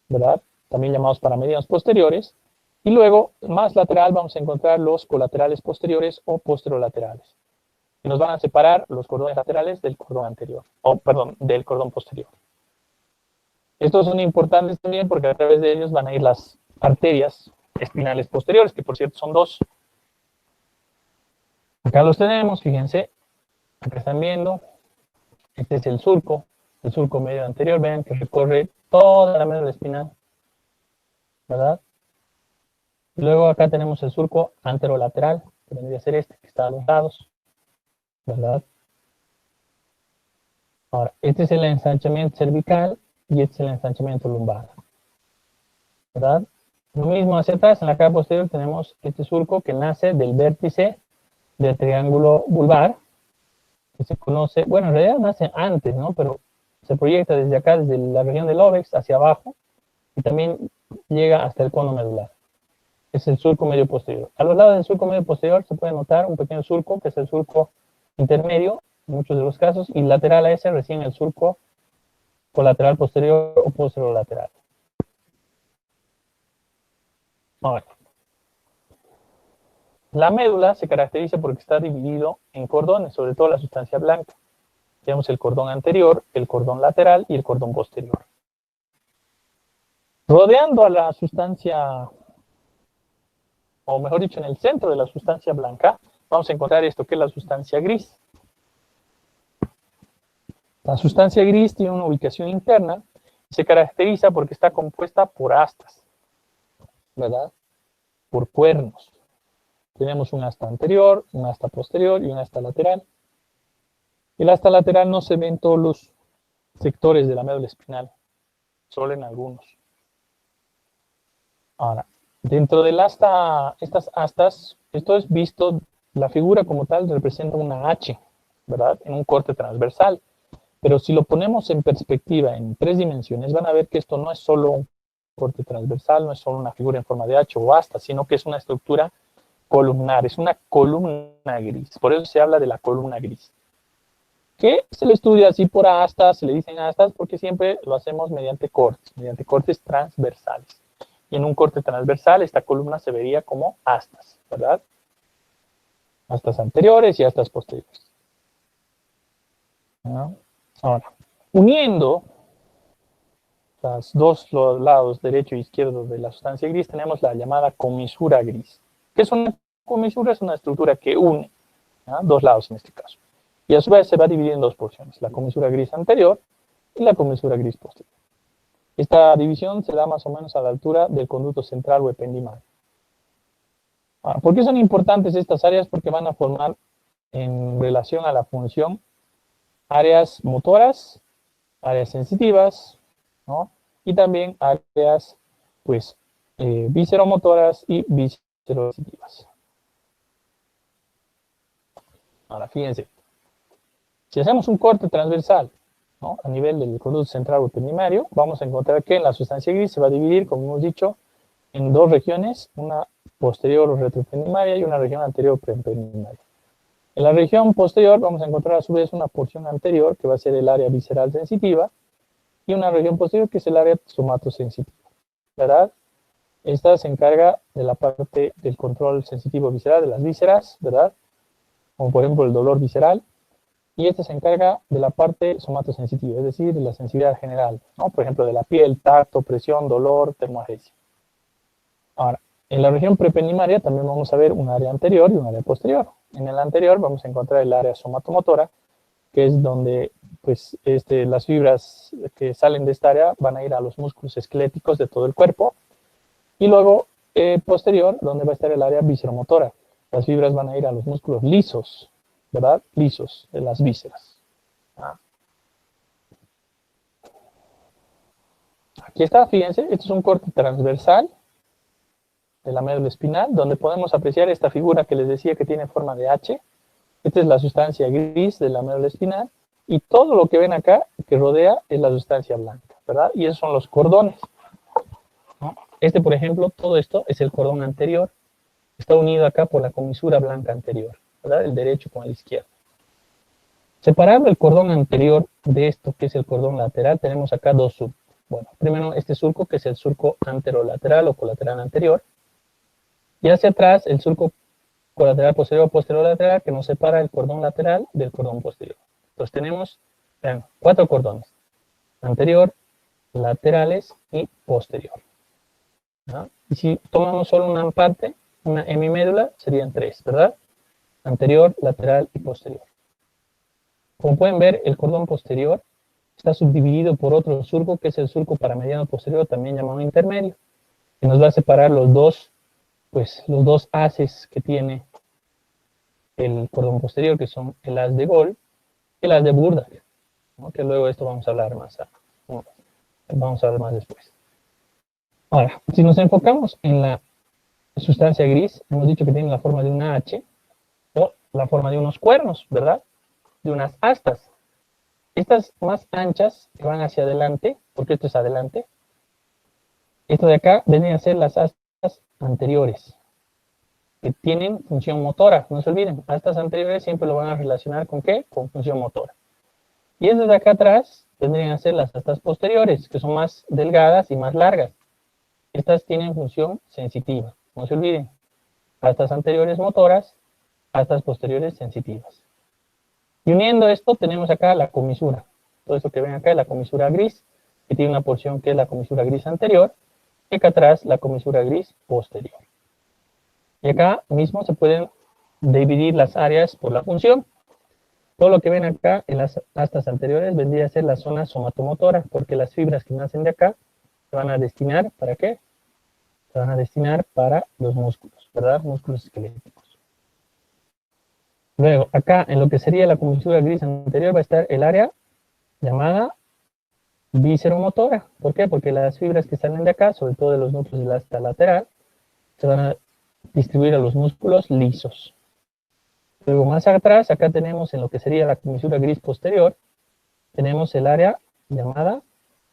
¿verdad? También llamados paramedianos posteriores, y luego, más lateral, vamos a encontrar los colaterales posteriores o posterolaterales. y nos van a separar los cordones laterales del cordón anterior, o perdón, del cordón posterior. Estos son importantes también porque a través de ellos van a ir las arterias espinales posteriores, que por cierto son dos. Acá los tenemos, fíjense, acá están viendo, este es el surco medio anterior, vean que recorre toda la médula espinal, ¿verdad? Y luego acá tenemos el surco anterolateral, que vendría a ser este, que está a los lados, ¿verdad? Ahora, este es el ensanchamiento cervical y este es el ensanchamiento lumbar, ¿verdad? Lo mismo hacia atrás, en la cara posterior tenemos este surco que nace del vértice del triángulo vulvar, que se conoce, bueno, en realidad nace antes, ¿no? Pero se proyecta desde acá, desde la región del óbex hacia abajo, y también llega hasta el cono medular. Es el surco medio posterior. A los lados del surco medio posterior se puede notar un pequeño surco, que es el surco intermedio, en muchos de los casos, y lateral a ese recién el surco colateral posterior o posterolateral. Ahora, la médula se caracteriza porque está dividido en cordones, sobre todo la sustancia blanca. Tenemos el cordón anterior, el cordón lateral y el cordón posterior. Rodeando a la sustancia, o mejor dicho, en el centro de la sustancia blanca, vamos a encontrar esto que es la sustancia gris. La sustancia gris tiene una ubicación interna y se caracteriza porque está compuesta por astas, ¿verdad? Por cuernos. Tenemos un asta anterior, un asta posterior y un asta lateral. El asta lateral no se ve en todos los sectores de la médula espinal, solo en algunos. Ahora, dentro del asta, estas astas, esto es visto, la figura como tal representa una H, ¿verdad? En un corte transversal. Pero si lo ponemos en perspectiva en 3 dimensiones, van a ver que esto no es solo un corte transversal, no es solo una figura en forma de H o asta, sino que es una estructura columnar, es una columna gris. Por eso se habla de la columna gris. Que se lo estudia así por astas, se le dicen astas porque siempre lo hacemos mediante cortes transversales. Y en un corte transversal esta columna se vería como astas, ¿verdad? Astas anteriores y astas posteriores. ¿No? Ahora, uniendo los dos lados derecho e izquierdo de la sustancia gris, tenemos la llamada comisura gris. ¿Qué es una comisura? Es una estructura que une, ¿no? Dos lados en este caso. Y a su vez se va a dividir en dos porciones, la comisura gris anterior y la comisura gris posterior. Esta división se da más o menos a la altura del conducto central o ependimal. Ahora, ¿por qué son importantes estas áreas? Porque van a formar, en relación a la función, áreas motoras, áreas sensitivas, ¿no? Y también áreas, pues, visceromotoras y viscerosensitivas. Ahora, fíjense, si hacemos un corte transversal, ¿no? A nivel del conducto central o ependimario, vamos a encontrar que la sustancia gris se va a dividir, como hemos dicho, en dos regiones, una posterior o retroependimaria y una región anterior preependimaria. En la región posterior vamos a encontrar a su vez una porción anterior que va a ser el área visceral sensitiva y una región posterior que es el área somatosensitiva, ¿verdad? Esta se encarga de la parte del control sensitivo visceral de las vísceras, ¿verdad? Como por ejemplo el dolor visceral. Y esta se encarga de la parte somatosensitiva, es decir, de la sensibilidad general, ¿no? Por ejemplo, de la piel, tacto, presión, dolor, termoadhesia. Ahora, en la región preependimaria también vamos a ver un área anterior y un área posterior. En el anterior vamos a encontrar el área somatomotora, que es donde pues, las fibras que salen de esta área van a ir a los músculos esqueléticos de todo el cuerpo. Y luego, posterior, donde va a estar el área visceromotora. Las fibras van a ir a los músculos lisos, ¿verdad? Lisos, de las vísceras. ¿Ah? Aquí está, fíjense, esto es un corte transversal de la médula espinal, donde podemos apreciar esta figura que les decía que tiene forma de H. Esta es la sustancia gris de la médula espinal, y todo lo que ven acá, que rodea, es la sustancia blanca, ¿verdad? Y esos son los cordones, ¿no? Este, por ejemplo, todo esto es el cordón anterior, está unido acá por la comisura blanca anterior, ¿verdad? El derecho con el izquierdo. Separando el cordón anterior de esto, que es el cordón lateral, tenemos acá dos surcos. Bueno, primero este surco, que es el surco anterolateral o colateral anterior, y hacia atrás el surco colateral posterior, posterior lateral, que nos separa el cordón lateral del cordón posterior. Entonces tenemos, vean, 4 cordones. Anterior, laterales y posterior. ¿No? Y si tomamos solo una parte, una hemimédula, serían 3, ¿verdad? Anterior, lateral y posterior. Como pueden ver, el cordón posterior está subdividido por otro surco, que es el surco paramediano posterior, también llamado intermedio, que nos va a separar los dos haces que tiene el cordón posterior, que son el haz de Gol y el haz de Burdak, ¿no? Que luego esto vamos a hablar más después. Ahora, si nos enfocamos en la sustancia gris, hemos dicho que tiene la forma de una H, o la forma de unos cuernos, ¿verdad? De unas astas. Estas más anchas que van hacia adelante, porque esto es adelante, esto de acá vendrían a ser las astas anteriores, que tienen función motora. No se olviden, astas anteriores siempre lo van a relacionar con ¿qué? Con función motora. Y estas de acá atrás vendrían a ser las astas posteriores, que son más delgadas y más largas. Estas tienen función sensitiva. No se olviden, astas anteriores motoras, astas posteriores sensitivas. Y uniendo esto, tenemos acá la comisura. Todo esto que ven acá es la comisura gris, que tiene una porción que es la comisura gris anterior, y acá atrás la comisura gris posterior. Y acá mismo se pueden dividir las áreas por la función. Todo lo que ven acá en las astas anteriores vendría a ser la zona somatomotora, porque las fibras que nacen de acá se van a destinar, ¿para qué? Se van a destinar para los músculos, ¿verdad? Músculos esqueléticos. Luego, acá en lo que sería la comisura gris anterior va a estar el área llamada visceromotora. ¿Por qué? Porque las fibras que salen de acá, sobre todo de los núcleos de la asta lateral, se van a distribuir a los músculos lisos. Luego más atrás, acá tenemos en lo que sería la comisura gris posterior, tenemos el área llamada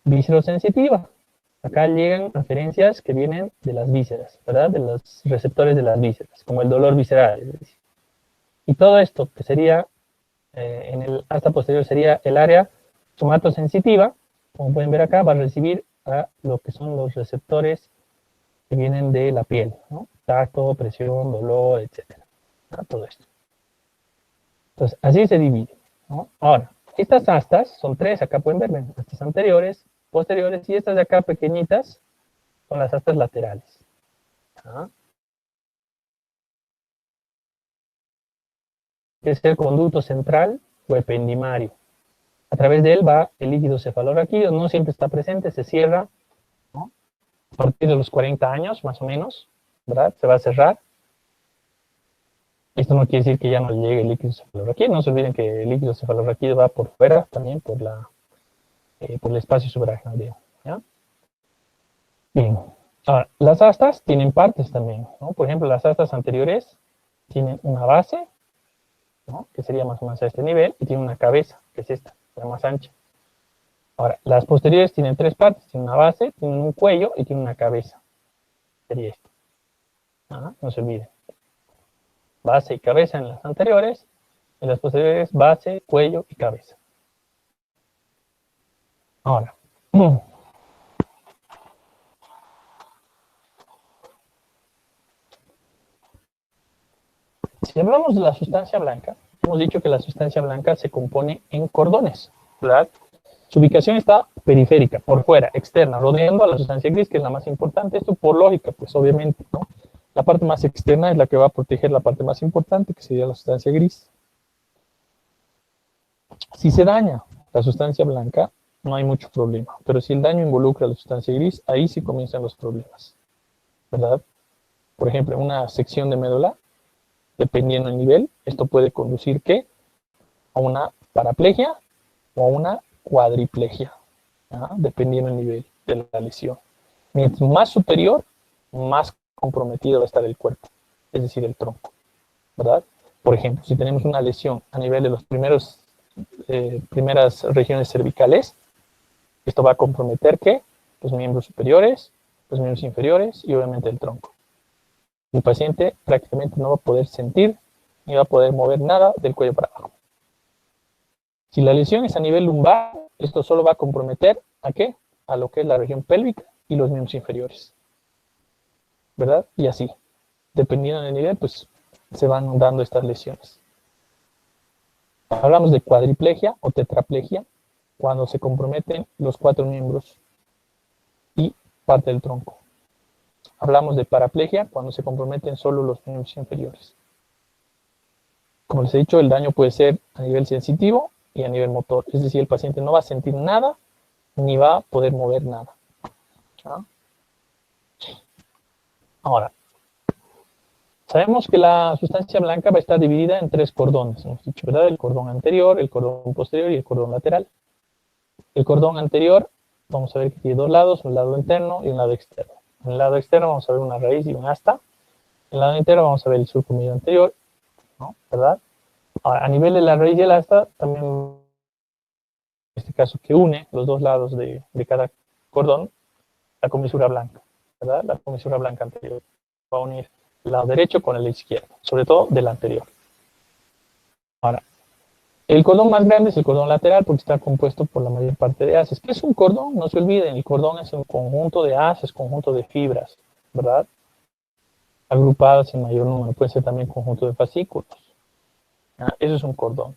viscerosensitiva. Acá llegan aferencias que vienen de las vísceras, ¿verdad? De los receptores de las vísceras, como el dolor visceral, es decir. Y todo esto, que sería, en el asta posterior, sería el área somatosensitiva, como pueden ver acá, va a recibir a lo que son los receptores que vienen de la piel, ¿no? Tacto, presión, dolor, etc. ¿No? Todo esto. Entonces, así se divide, ¿no? Ahora, estas astas son 3, acá pueden ver, ven, astas anteriores, posteriores, y estas de acá pequeñitas son las astas laterales. ¿No? Que es el conducto central o ependimario. A través de él va el líquido cefalorraquídeo, no siempre está presente, se cierra, ¿no? A partir de los 40 años, más o menos, ¿verdad? Se va a cerrar. Esto no quiere decir que ya no llegue el líquido cefalorraquídeo, no se olviden que el líquido cefalorraquídeo va por fuera, también por el espacio subaracnoideo, ¿ya? Bien, ahora, las astas tienen partes también, ¿no? Por ejemplo, las astas anteriores tienen una base, ¿no? Que sería más o menos a este nivel, y tiene una cabeza, que es esta, la más ancha. Ahora, las posteriores tienen 3 partes, tienen una base, tienen un cuello y tienen una cabeza. Sería esto. No se olviden. Base y cabeza en las anteriores, en las posteriores base, cuello y cabeza. Ahora, si hablamos de la sustancia blanca, hemos dicho que la sustancia blanca se compone en cordones, ¿verdad? Su ubicación está periférica, por fuera, externa, rodeando a la sustancia gris, que es la más importante. Esto por lógica, pues obviamente, ¿no? La parte más externa es la que va a proteger la parte más importante, que sería la sustancia gris. Si se daña la sustancia blanca, no hay mucho problema. Pero si el daño involucra la sustancia gris, ahí sí comienzan los problemas, ¿verdad? Por ejemplo, una sección de médula, dependiendo del nivel, esto puede conducir ¿qué? A una paraplegia o a una cuadriplegia, ¿ah? Dependiendo del nivel de la lesión. Mientras más superior, más comprometido va a estar el cuerpo, es decir, el tronco, ¿verdad? Por ejemplo, si tenemos una lesión a nivel de los primeras regiones cervicales, esto va a comprometer ¿qué? Los miembros superiores, los miembros inferiores y obviamente el tronco. El paciente prácticamente no va a poder sentir ni va a poder mover nada del cuello para abajo. Si la lesión es a nivel lumbar, esto solo va a comprometer ¿a qué? A lo que es la región pélvica y los miembros inferiores, ¿verdad? Y así, dependiendo del nivel, pues se van dando estas lesiones. Hablamos de cuadriplegia o tetraplegia, cuando se comprometen los 4 miembros y parte del tronco. Hablamos de paraplegia, cuando se comprometen solo los miembros inferiores. Como les he dicho, el daño puede ser a nivel sensitivo y a nivel motor. Es decir, el paciente no va a sentir nada, ni va a poder mover nada. ¿Ah? Ahora, sabemos que la sustancia blanca va a estar dividida en 3 cordones, hemos dicho, ¿verdad? El cordón anterior, el cordón posterior y el cordón lateral. El cordón anterior, vamos a ver que tiene 2 lados, un lado interno y un lado externo. En el lado externo vamos a ver una raíz y un asta. En el lado interno vamos a ver el surco medio anterior, ¿no? ¿Verdad? Ahora, a nivel de la raíz y el asta, también, en este caso, que une los 2 lados de cada cordón, la comisura blanca, ¿verdad? La comisura blanca anterior va a unir el lado derecho con el izquierdo, sobre todo del anterior. Ahora, el cordón más grande es el cordón lateral porque está compuesto por la mayor parte de haces. ¿Qué es un cordón? No se olviden, el cordón es un conjunto de haces, conjunto de fibras, ¿verdad? Agrupadas en mayor número, puede ser también conjunto de fascículos. Eso es un cordón.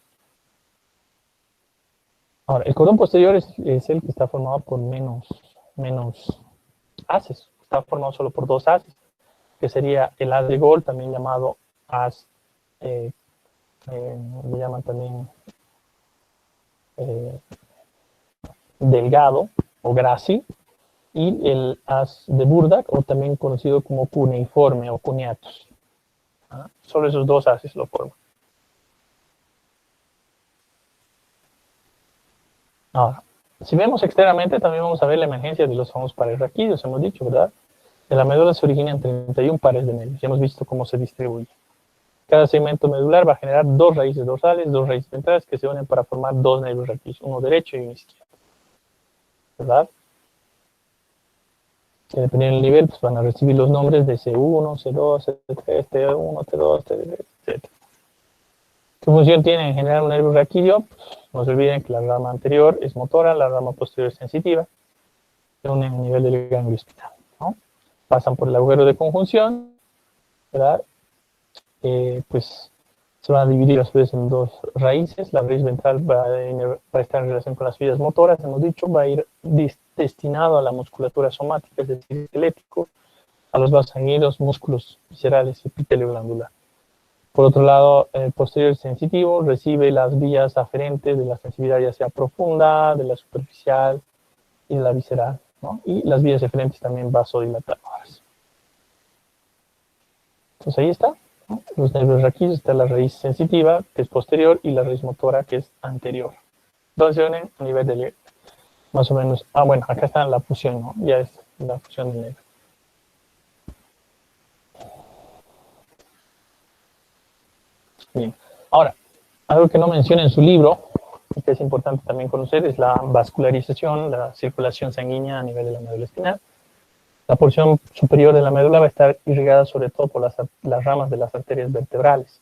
Ahora, el cordón posterior es el que está formado por menos haces. Está formado solo por 2 haces, que sería el haz de Gol, también llamado haz, le llaman también delgado o Grassi, y el haz de Burdak, o también conocido como cuneiforme o cuneatus. Solo esos 2 haces lo forman. Ahora, si vemos externamente, también vamos a ver la emergencia de los famosos pares raquídeos, hemos dicho, ¿verdad? De la médula se originan 31 pares de nervios, ya hemos visto cómo se distribuye. Cada segmento medular va a generar 2 raíces dorsales, 2 raíces ventrales que se unen para formar 2 nervios raquídeos, uno derecho y uno izquierdo, ¿verdad? Que dependiendo del nivel, pues van a recibir los nombres de C1, C2, C3, T1, T2, T3, etc. ¿Qué función tiene en generar un nervio raquídeo? Pues, no se olviden que la rama anterior es motora, la rama posterior es sensitiva, se unen a nivel del ganglio espinal, ¿no? Pasan por el agujero de conjunción, ¿verdad? Pues se van a dividir a su vez en 2 raíces. La raíz ventral va a estar en relación con las fibras motoras, hemos dicho, va a ir destinado a la musculatura somática, es decir, esquelético, a los vasos sanguíneos, músculos viscerales y epitelio glandular. Por otro lado, el posterior sensitivo recibe las vías aferentes de la sensibilidad ya sea profunda, de la superficial y de la visceral, ¿no? Y las vías eferentes también vasodilatadoras. Entonces ahí está, ¿no? Los nervios raquídeos, está la raíz sensitiva, que es posterior, y la raíz motora, que es anterior. Entonces se unen a nivel de más o menos, bueno, acá está la fusión, ¿no? Ya es la fusión del nervio. Bien, ahora, algo que no menciona en su libro, y que es importante también conocer, es la vascularización, la circulación sanguínea a nivel de la médula espinal. La porción superior de la médula va a estar irrigada sobre todo por las ramas de las arterias vertebrales,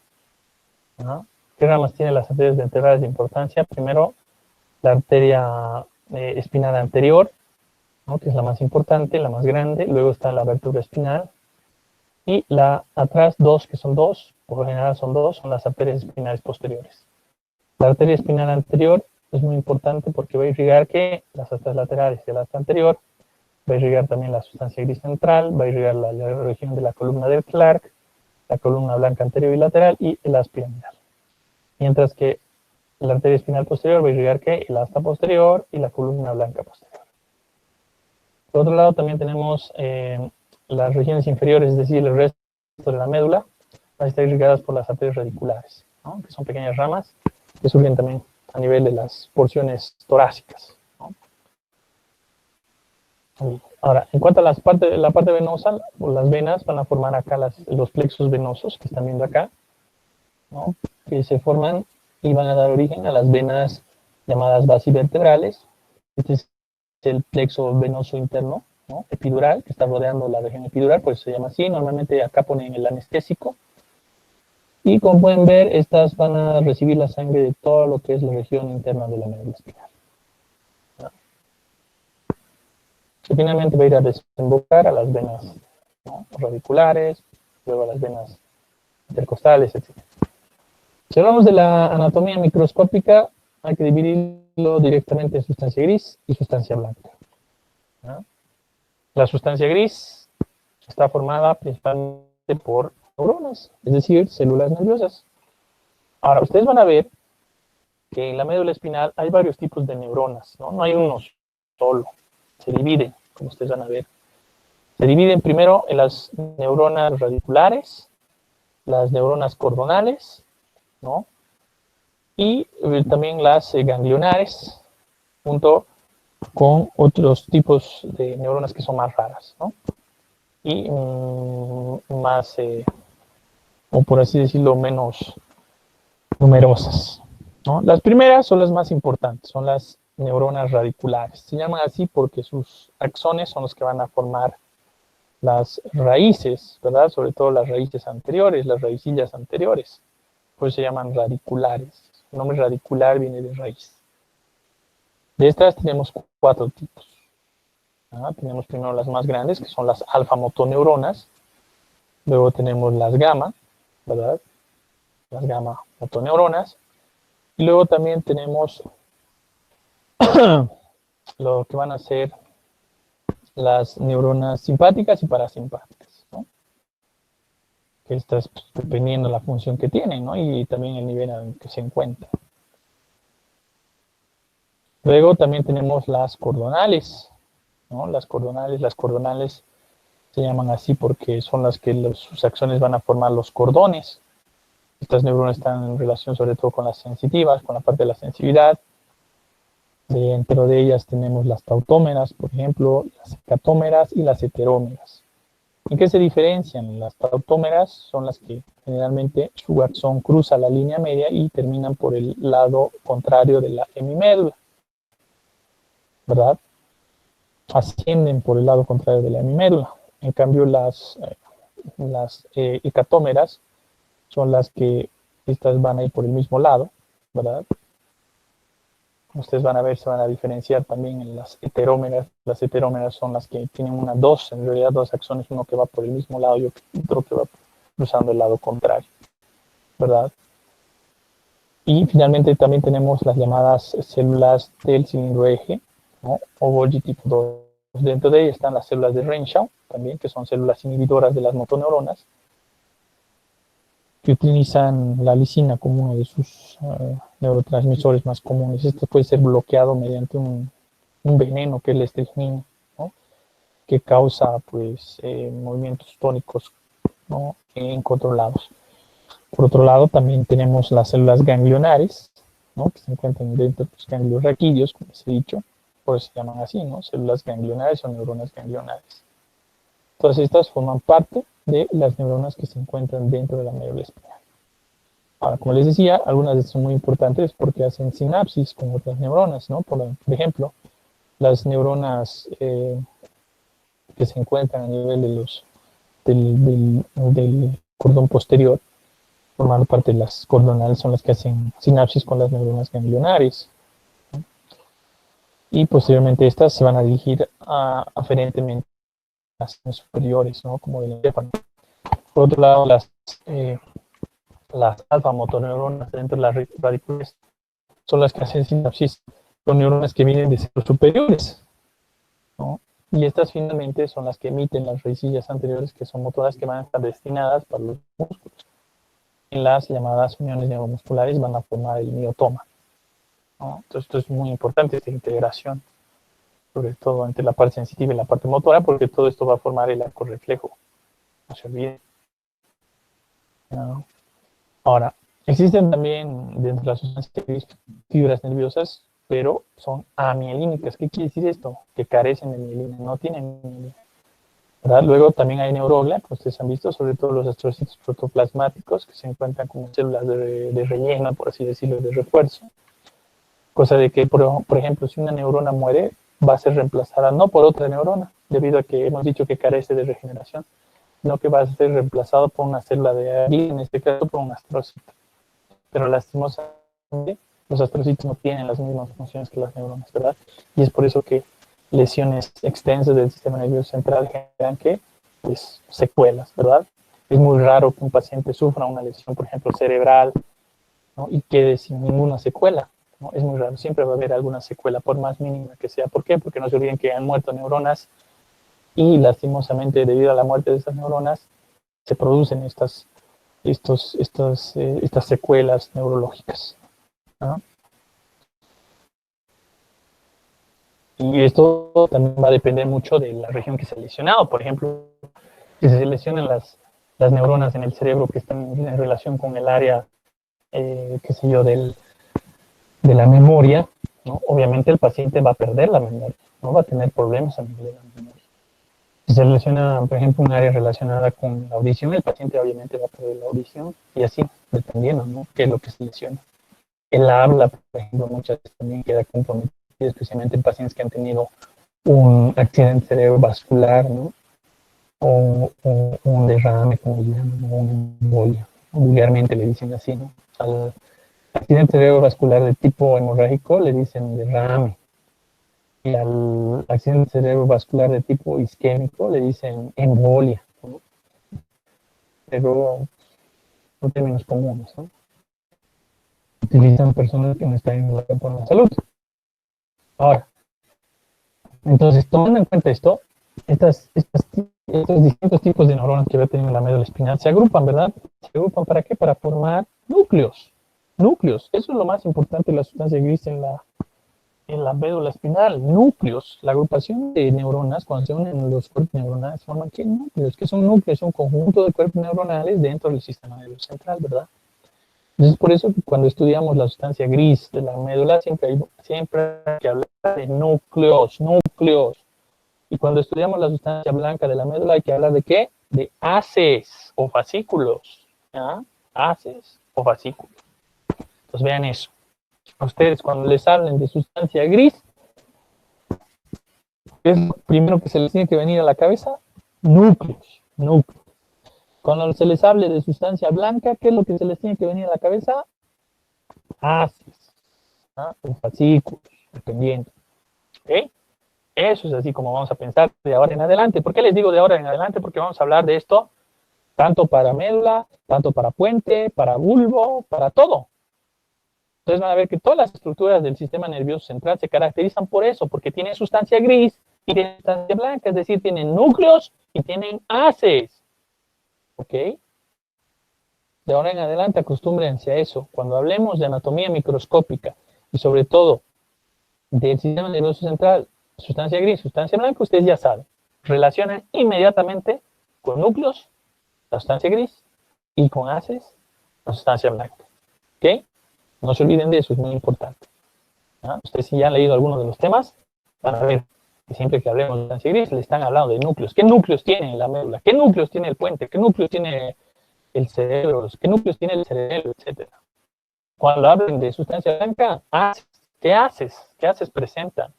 ¿no? ¿Qué ramas tienen las arterias vertebrales de importancia? Primero, la arteria espinal anterior, ¿no? Que es la más importante, la más grande. Luego está la vértebra espinal. Y la atrás, 2, que son 2, por lo general son 2, son las arterias espinales posteriores. La arteria espinal anterior es muy importante porque va a irrigar que las arterias laterales y el asta anterior, va a irrigar también la sustancia gris central, va a irrigar la región de la columna del Clark, la columna blanca anterior y lateral y el haz piramidal. Mientras que la arteria espinal posterior va a irrigar que el asta posterior y la columna blanca posterior. Por otro lado, también tenemos las regiones inferiores, es decir, el resto de la médula, van a estar irrigadas por las arterias radiculares, ¿no? Que son pequeñas ramas que surgen también a nivel de las porciones torácicas, ¿no? Ahora, en cuanto a la parte venosa, las venas van a formar acá los plexos venosos que están viendo acá, ¿no? Que se forman y van a dar origen a las venas llamadas basivertebrales. Este es el plexo venoso interno, ¿no? Epidural, que está rodeando la región epidural, pues se llama así. Normalmente acá ponen el anestésico. Y como pueden ver, estas van a recibir la sangre de todo lo que es la región interna de la médula espinal, ¿no? Que finalmente va a ir a desembocar a las venas, ¿no? Radiculares, luego a las venas intercostales, etc. Si hablamos de la anatomía microscópica, hay que dividirlo directamente en sustancia gris y sustancia blanca, ¿no? La sustancia gris está formada principalmente por neuronas, es decir, células nerviosas. Ahora, ustedes van a ver que en la médula espinal hay varios tipos de neuronas, ¿no? No hay uno solo, se dividen, como ustedes van a ver. Se dividen primero en las neuronas radiculares, las neuronas cordonales, ¿no? Y también las ganglionares, junto con otros tipos de neuronas que son más raras, ¿no? Y más, o por así decirlo, menos numerosas, ¿no? Las primeras son las más importantes, son las neuronas radiculares. Se llaman así porque sus axones son los que van a formar las raíces, ¿verdad? Sobre todo las raíces anteriores, las raicillas anteriores. Pues se llaman radiculares. El nombre radicular viene de raíz. De estas tenemos 4 tipos. Tenemos primero las más grandes, que son las alfa-motoneuronas. Luego tenemos las gamma, ¿verdad? Las gamma-motoneuronas. Y luego también tenemos lo que van a ser las neuronas simpáticas y parasimpáticas, ¿no? Que estas, pues, dependiendo de la función que tienen, ¿no? Y también el nivel en el que se encuentran. Luego también tenemos las cordonales, ¿no? Las cordonales se llaman así porque son las que sus axones van a formar los cordones. Estas neuronas están en relación sobre todo con las sensitivas, con la parte de la sensibilidad. Dentro de ellas tenemos las tautómeras, por ejemplo, las hecatómeras y las heterómeras. ¿En qué se diferencian? Las tautómeras son las que generalmente su axón cruza la línea media y terminan por el lado contrario de la hemimédula, ¿verdad? Ascienden por el lado contrario de la hemimédula. En cambio, las hecatómeras son las que estas van a ir por el mismo lado, ¿verdad? Ustedes van a ver, se van a diferenciar también en las heterómeras. Las heterómeras son las que tienen en realidad dos axones, uno que va por el mismo lado y otro que va cruzando el lado contrario, ¿verdad? Y finalmente también tenemos las llamadas células del cilindro eje, ¿no? O Golgi tipo 2. Dentro de ellas están las células de Renshaw, también, que son células inhibidoras de las motoneuronas, que utilizan la lisina como uno de sus neurotransmisores más comunes. Esto puede ser bloqueado mediante un veneno que es la estricnina, ¿no? Que causa, pues, movimientos tónicos, ¿no? Incontrolados. Por otro lado, también tenemos las células ganglionares, ¿no? Que se encuentran dentro de los ganglios raquídeos, como les he dicho, por eso se llaman así, ¿no? Células ganglionares o neuronas ganglionares. Todas estas forman parte de las neuronas que se encuentran dentro de la médula espinal. Ahora, como les decía, algunas de estas son muy importantes porque hacen sinapsis con otras neuronas, ¿no? Por ejemplo, las neuronas que se encuentran a nivel de del cordón posterior, formando parte de las cordonales, son las que hacen sinapsis con las neuronas ganglionares, ¿no? Y posteriormente estas se van a dirigir aferentemente a las superiores, ¿no? Como del encéfalo. Por otro lado, las alfa-motoneuronas dentro de las radiculares son las que hacen sinapsis con neuronas que vienen de células superiores, ¿no? Y estas finalmente son las que emiten las raicillas anteriores, que son motoras que van a estar destinadas para los músculos. En las llamadas uniones neuromusculares van a formar el miotoma, ¿no? Entonces esto es muy importante, esta integración, sobre todo entre la parte sensitiva y la parte motora, porque todo esto va a formar el arco reflejo, no se olviden, ¿no? Ahora, existen también dentro de las sustancias fibras nerviosas, pero son amielínicas. ¿Qué quiere decir esto? Que carecen de mielina, no tienen mielina, ¿verdad? Luego también hay neuroglia, que ustedes han visto, sobre todo los astrocitos protoplasmáticos, que se encuentran como células de relleno, por así decirlo, de refuerzo. Cosa de que, por ejemplo, si una neurona muere, va a ser reemplazada no por otra neurona, debido a que hemos dicho que carece de regeneración, sino que va a ser reemplazado por una célula de glía, en este caso por un astrocito. Pero lastimosamente los astrocitos no tienen las mismas funciones que las neuronas, ¿verdad? Y es por eso que lesiones extensas del sistema nervioso central generan que, pues, secuelas, ¿verdad? Es muy raro que un paciente sufra una lesión, por ejemplo, cerebral, ¿no? Y quede sin ninguna secuela, ¿no? Es muy raro, siempre va a haber alguna secuela, por más mínima que sea. ¿Por qué? Porque no se olviden que han muerto neuronas y lastimosamente debido a la muerte de esas neuronas se producen estas secuelas neurológicas, ¿no? Y esto también va a depender mucho de la región que se ha lesionado. Por ejemplo, si se lesionan las neuronas en el cerebro que están en relación con el área, qué sé yo, de la memoria, ¿no? Obviamente el paciente va a perder la memoria, no va a tener problemas a nivel de la memoria. Si se lesiona, por ejemplo, un área relacionada con la audición, el paciente obviamente va a perder la audición y así, dependiendo, ¿no? Qué es lo que se lesiona. El habla, por ejemplo, muchas veces también queda comprometido, especialmente en pacientes que han tenido un accidente cerebrovascular, ¿no? O un derrame, como le llaman, o una embolia. Vulgarmente le dicen así, ¿no? Al accidente cerebrovascular de tipo hemorrágico le dicen derrame. Y al accidente cerebrovascular de tipo isquémico le dicen embolia, ¿no? Pero son términos comunes, ¿no? Utilizan personas que no están en el campo de la salud. Ahora, entonces, tomando en cuenta esto, estos distintos tipos de neuronas que va a tener la médula espinal se agrupan, ¿verdad? ¿Se agrupan para qué? Para formar núcleos. Núcleos. Eso es lo más importante de la sustancia gris en la médula espinal. Núcleos. La agrupación de neuronas, cuando se unen los cuerpos neuronales, forman ¿qué núcleos? ¿Qué son núcleos? Es un conjunto de cuerpos neuronales dentro del sistema nervioso central, ¿verdad? Entonces, por eso cuando estudiamos la sustancia gris de la médula, siempre hay que hablar de núcleos. Y cuando estudiamos la sustancia blanca de la médula, hay que hablar de ¿qué? De haces o fascículos. ¿Ya? Haces o fascículos. Entonces, vean eso. A ustedes, cuando les hablen de sustancia gris, ¿qué es lo primero que se les tiene que venir a la cabeza? Núcleos. Cuando se les hable de sustancia blanca, ¿qué es lo que se les tiene que venir a la cabeza? Haces, ¿no? O fascículos, dependiendo. ¿Ok? Eso es así como vamos a pensar de ahora en adelante. ¿Por qué les digo de ahora en adelante? Porque vamos a hablar de esto tanto para médula, tanto para puente, para bulbo, para todo. Entonces van a ver que todas las estructuras del sistema nervioso central se caracterizan por eso, porque tienen sustancia gris y tienen sustancia blanca, es decir, tienen núcleos y tienen haces. ¿Ok? De ahora en adelante acostúmbrense a eso. Cuando hablemos de anatomía microscópica y sobre todo del sistema nervioso central, sustancia gris, sustancia blanca, ustedes ya saben, relacionan inmediatamente con núcleos, la sustancia gris, y con haces, la sustancia blanca. ¿Ok? No se olviden de eso, es muy importante. ¿Ah? Ustedes si ya han leído algunos de los temas, van a ver que siempre que hablemos de sustancia gris, le están hablando de núcleos. ¿Qué núcleos tiene la médula? ¿Qué núcleos tiene el puente? ¿Qué núcleos tiene el cerebro? ¿Qué núcleos tiene el cerebro? Etcétera. Cuando hablen de sustancia blanca, ¿qué haces? ¿Qué haces presentan?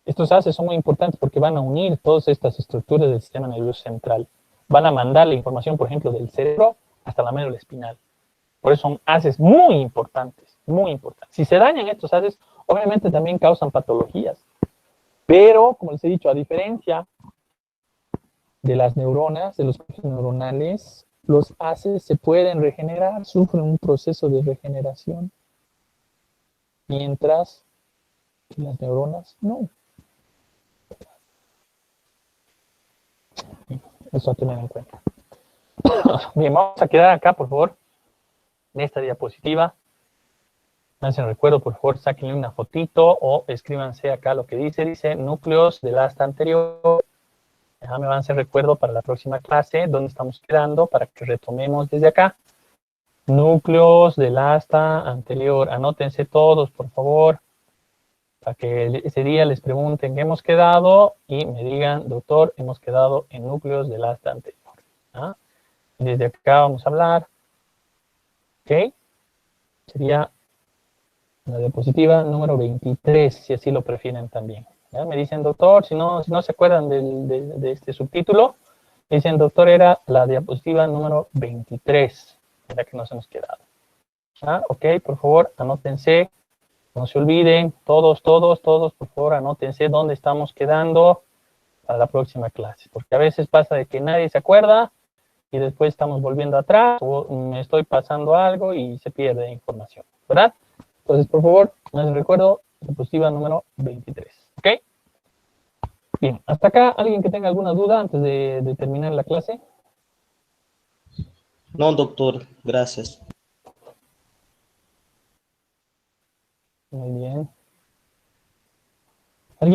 Estos haces son muy importantes porque van a unir todas estas estructuras del sistema nervioso central. Van a mandar la información, por ejemplo, del cerebro hasta la médula espinal. Por eso son haces muy importantes, muy importantes. Si se dañan estos haces, obviamente también causan patologías. Pero, como les he dicho, a diferencia de las neuronas, de los cuerpos neuronales, los haces se pueden regenerar, sufren un proceso de regeneración, mientras que las neuronas no. Eso a tener en cuenta. Bien, vamos a quedar acá, por favor, en esta diapositiva. Me hacen recuerdo, por favor, sáquenle una fotito o escríbanse acá lo que dice núcleos del asta anterior. Ya me van a hacer recuerdo para la próxima clase, donde estamos quedando, para que retomemos desde acá. Núcleos del asta anterior. Anótense todos, por favor, para que ese día les pregunten qué hemos quedado y me digan, doctor, hemos quedado en núcleos del asta anterior. ¿Ah? Desde acá vamos a hablar. ¿Ok? Sería la diapositiva número 23, si así lo prefieren también. ¿Ya? Me dicen, doctor, si no se acuerdan de este subtítulo, me dicen, doctor, era la diapositiva número 23, la que nos hemos quedado. ¿Ah? Ok, por favor, anótense, no se olviden, todos, por favor, anótense dónde estamos quedando para la próxima clase, porque a veces pasa de que nadie se acuerda y después estamos volviendo atrás o me estoy pasando algo y se pierde información, ¿verdad? Entonces, por favor, les recuerdo diapositiva número 23, ¿ok? Bien, hasta acá, ¿alguien que tenga alguna duda antes de terminar la clase? No, doctor, gracias. Muy bien.